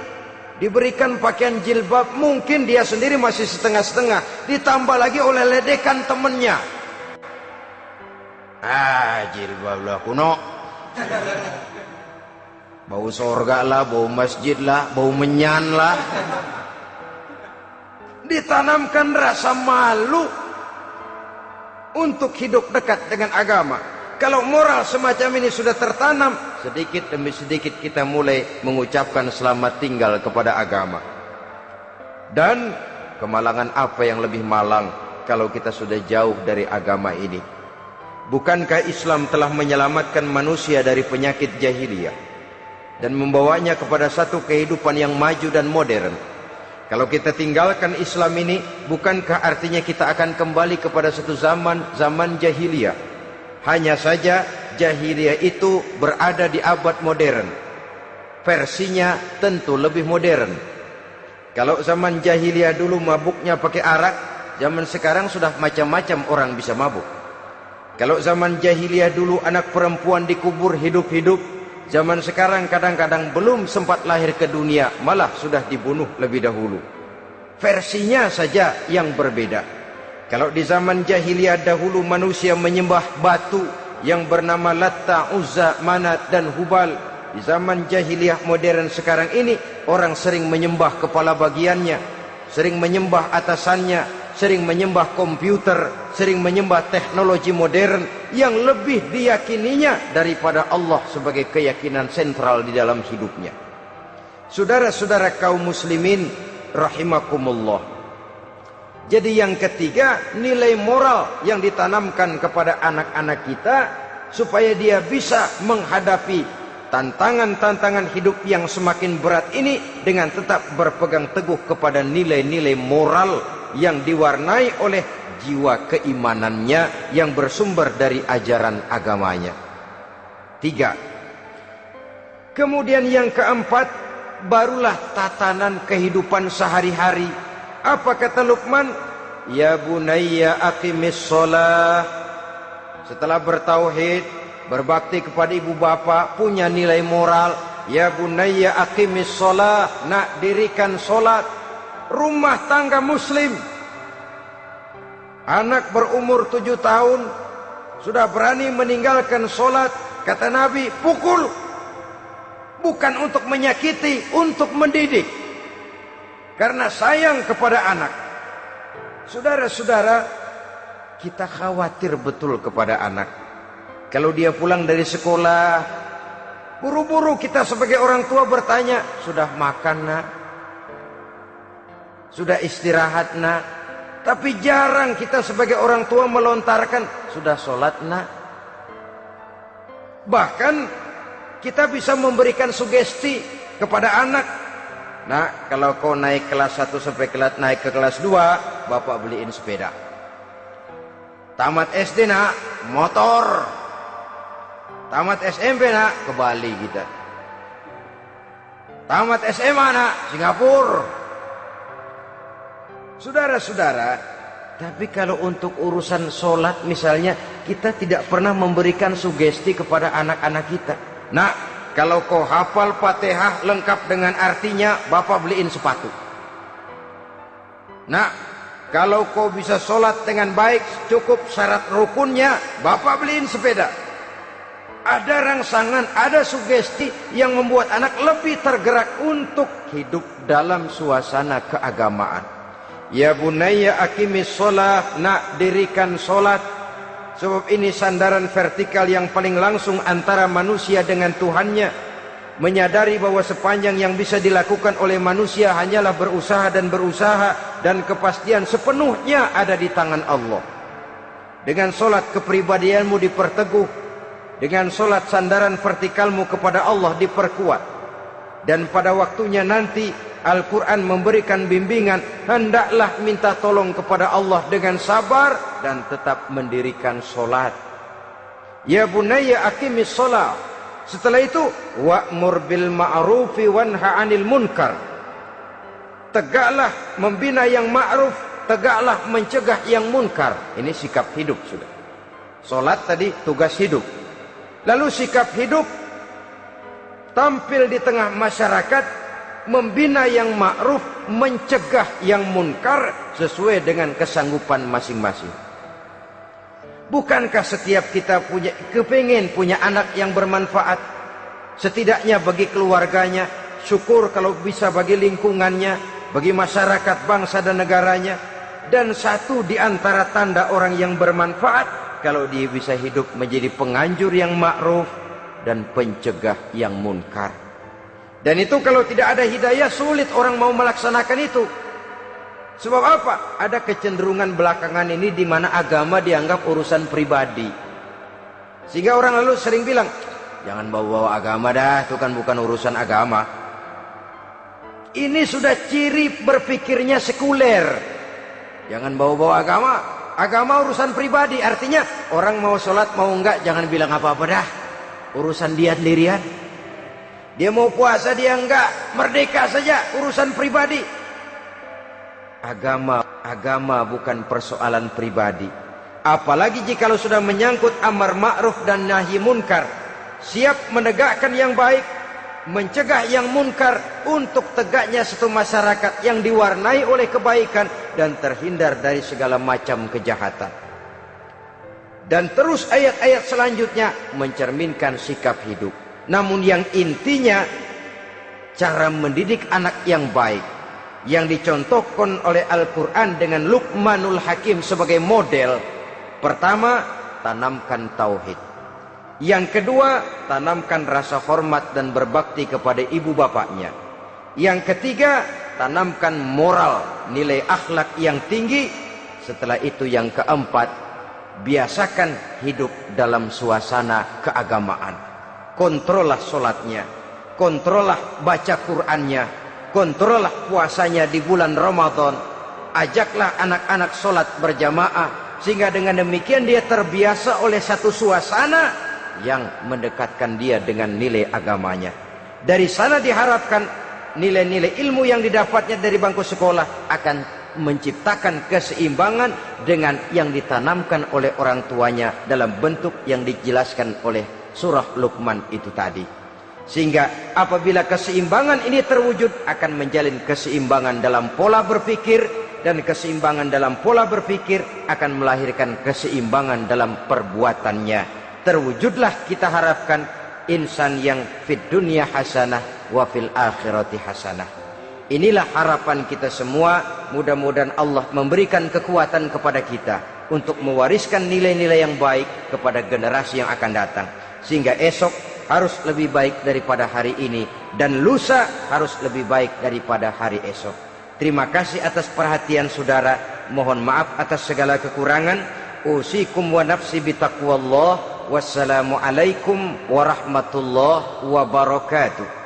diberikan pakaian jilbab, mungkin dia sendiri masih setengah-setengah, ditambah lagi oleh ledekan temennya. Jilbab lah kuno, bau sorga lah, bau masjid lah, bau menyan lah. Ditanamkan rasa malu untuk hidup dekat dengan agama. Kalau moral semacam ini sudah tertanam, sedikit demi sedikit kita mulai mengucapkan selamat tinggal kepada agama. Dan kemalangan apa yang lebih malang kalau kita sudah jauh dari agama ini? Bukankah Islam telah menyelamatkan manusia dari penyakit jahiliyah dan membawanya kepada satu kehidupan yang maju dan modern? Kalau kita tinggalkan Islam ini, bukankah artinya kita akan kembali kepada satu zaman jahiliyah? Hanya saja jahiliyah itu berada di abad modern. Versinya tentu lebih modern. Kalau zaman jahiliyah dulu mabuknya pakai arak, zaman sekarang sudah macam-macam orang bisa mabuk. Kalau zaman jahiliyah dulu anak perempuan dikubur hidup-hidup, zaman sekarang kadang-kadang belum sempat lahir ke dunia, malah sudah dibunuh lebih dahulu. Versinya saja yang berbeda. Kalau di zaman jahiliyah dahulu manusia menyembah batu yang bernama Latta, Uzza, Manat, dan Hubal. Di zaman jahiliyah modern sekarang ini, orang sering menyembah kepala bagiannya, sering menyembah atasannya, sering menyembah komputer, sering menyembah teknologi modern yang lebih diyakininya daripada Allah sebagai keyakinan sentral di dalam hidupnya. Saudara-saudara kaum muslimin rahimakumullah. Jadi yang ketiga, nilai moral yang ditanamkan kepada anak-anak kita supaya dia bisa menghadapi tantangan-tantangan hidup yang semakin berat ini dengan tetap berpegang teguh kepada nilai-nilai moral yang diwarnai oleh jiwa keimanannya yang bersumber dari ajaran agamanya. 3. Kemudian yang keempat, barulah tatanan kehidupan sehari-hari. Apa kata Luqman? Ya bunayya aqimis shalah. Setelah bertauhid, berbakti kepada ibu bapa, punya nilai moral. Ya bunayya aqimis shalah, nak dirikan solat. Rumah tangga muslim. Anak berumur 7 tahun sudah berani meninggalkan solat. Kata Nabi, pukul. Bukan untuk menyakiti, untuk mendidik. Karena sayang kepada anak. Saudara-saudara, kita khawatir betul kepada anak. Kalau dia pulang dari sekolah, Buru-buru kita sebagai orang tua bertanya, sudah makan nak? Sudah istirahat nak? Tapi jarang kita sebagai orang tua melontarkan, sudah sholat nak? Bahkan kita bisa memberikan sugesti kepada anak. Nah, kalau kau naik kelas 1 sampai naik ke kelas 2, bapak beliin sepeda. Tamat SD nak, motor. Tamat SMP nak, ke Bali kita. Tamat SMA nak, Singapura. Saudara-saudara, tapi kalau untuk urusan sholat misalnya, kita tidak pernah memberikan sugesti kepada anak-anak kita. Nah, kalau kau hafal Fatihah lengkap dengan artinya, bapak beliin sepatu. Nah, kalau kau bisa sholat dengan baik, cukup syarat rukunnya, bapak beliin sepeda. Ada rangsangan, ada sugesti yang membuat anak lebih tergerak untuk hidup dalam suasana keagamaan. Ya bunayya aqimis sholat, nak dirikan sholat. Sebab ini sandaran vertikal yang paling langsung antara manusia dengan Tuhannya. Menyadari bahwa sepanjang yang bisa dilakukan oleh manusia hanyalah berusaha dan berusaha, dan kepastian sepenuhnya ada di tangan Allah. Dengan sholat kepribadianmu diperteguh, dengan sholat sandaran vertikalmu kepada Allah diperkuat. Dan pada waktunya nanti Al-Quran memberikan bimbingan, hendaklah minta tolong kepada Allah dengan sabar dan tetap mendirikan sholat. Ya bunayya aqimis sholat. Setelah itu, wa'mur bil ma'rufi wanha 'anil munkar. Tegaklah membina yang ma'ruf, tegaklah mencegah yang munkar. Ini sikap hidup sudah. Sholat tadi tugas hidup. Lalu sikap hidup tampil di tengah masyarakat, membina yang ma'ruf, mencegah yang munkar sesuai dengan kesanggupan masing-masing. Bukankah setiap kita kepingin punya anak yang bermanfaat, setidaknya bagi keluarganya, syukur kalau bisa bagi lingkungannya, bagi masyarakat, bangsa dan negaranya. Dan satu di antara tanda orang yang bermanfaat, kalau dia bisa hidup menjadi penganjur yang ma'ruf dan pencegah yang munkar. Dan itu kalau tidak ada hidayah, sulit orang mau melaksanakan itu. Sebab apa? Ada kecenderungan belakangan ini di mana agama dianggap urusan pribadi. Sehingga orang lalu sering bilang, jangan bawa-bawa agama dah, itu kan bukan urusan agama. Ini sudah ciri berpikirnya sekuler. Jangan bawa-bawa agama. Agama urusan pribadi, artinya orang mau sholat mau enggak, jangan bilang apa-apa dah. Urusan dia sendirian. Dia mau puasa dia enggak, merdeka saja, urusan pribadi. Agama bukan persoalan pribadi. Apalagi jika sudah menyangkut amar ma'ruf dan nahi munkar. Siap menegakkan yang baik, mencegah yang munkar, untuk tegaknya satu masyarakat yang diwarnai oleh kebaikan dan terhindar dari segala macam kejahatan. Dan terus ayat-ayat selanjutnya mencerminkan sikap hidup. Namun yang intinya, cara mendidik anak yang baik, yang dicontohkan oleh Al-Quran dengan Luqmanul Hakim sebagai model. Pertama, tanamkan tauhid. Yang kedua, tanamkan rasa hormat dan berbakti kepada ibu bapaknya. Yang ketiga, tanamkan moral, nilai akhlak yang tinggi. Setelah itu yang keempat, biasakan hidup dalam suasana keagamaan. Kontrollah sholatnya, kontrollah baca Qur'annya, kontrollah puasanya di bulan Ramadan. Ajaklah anak-anak sholat berjamaah, sehingga dengan demikian dia terbiasa oleh satu suasana yang mendekatkan dia dengan nilai agamanya. Dari sana diharapkan nilai-nilai ilmu yang didapatnya dari bangku sekolah akan menciptakan keseimbangan dengan yang ditanamkan oleh orang tuanya dalam bentuk yang dijelaskan oleh surah Luqman itu tadi. Sehingga apabila keseimbangan ini terwujud, akan menjalin keseimbangan dalam pola berpikir, dan keseimbangan dalam pola berpikir akan melahirkan keseimbangan dalam perbuatannya. Terwujudlah kita harapkan insan yang fid dunya hasanah wa fil akhirati hasanah. Inilah harapan kita semua. Mudah-mudahan Allah memberikan kekuatan kepada kita untuk mewariskan nilai-nilai yang baik kepada generasi yang akan datang, sehingga esok harus lebih baik daripada hari ini, dan lusa harus lebih baik daripada hari esok. Terima kasih atas perhatian saudara. Mohon maaf atas segala kekurangan. Usikum wa nafsi bitaqwallah. Wassalamualaikum warahmatullahi wabarakatuh.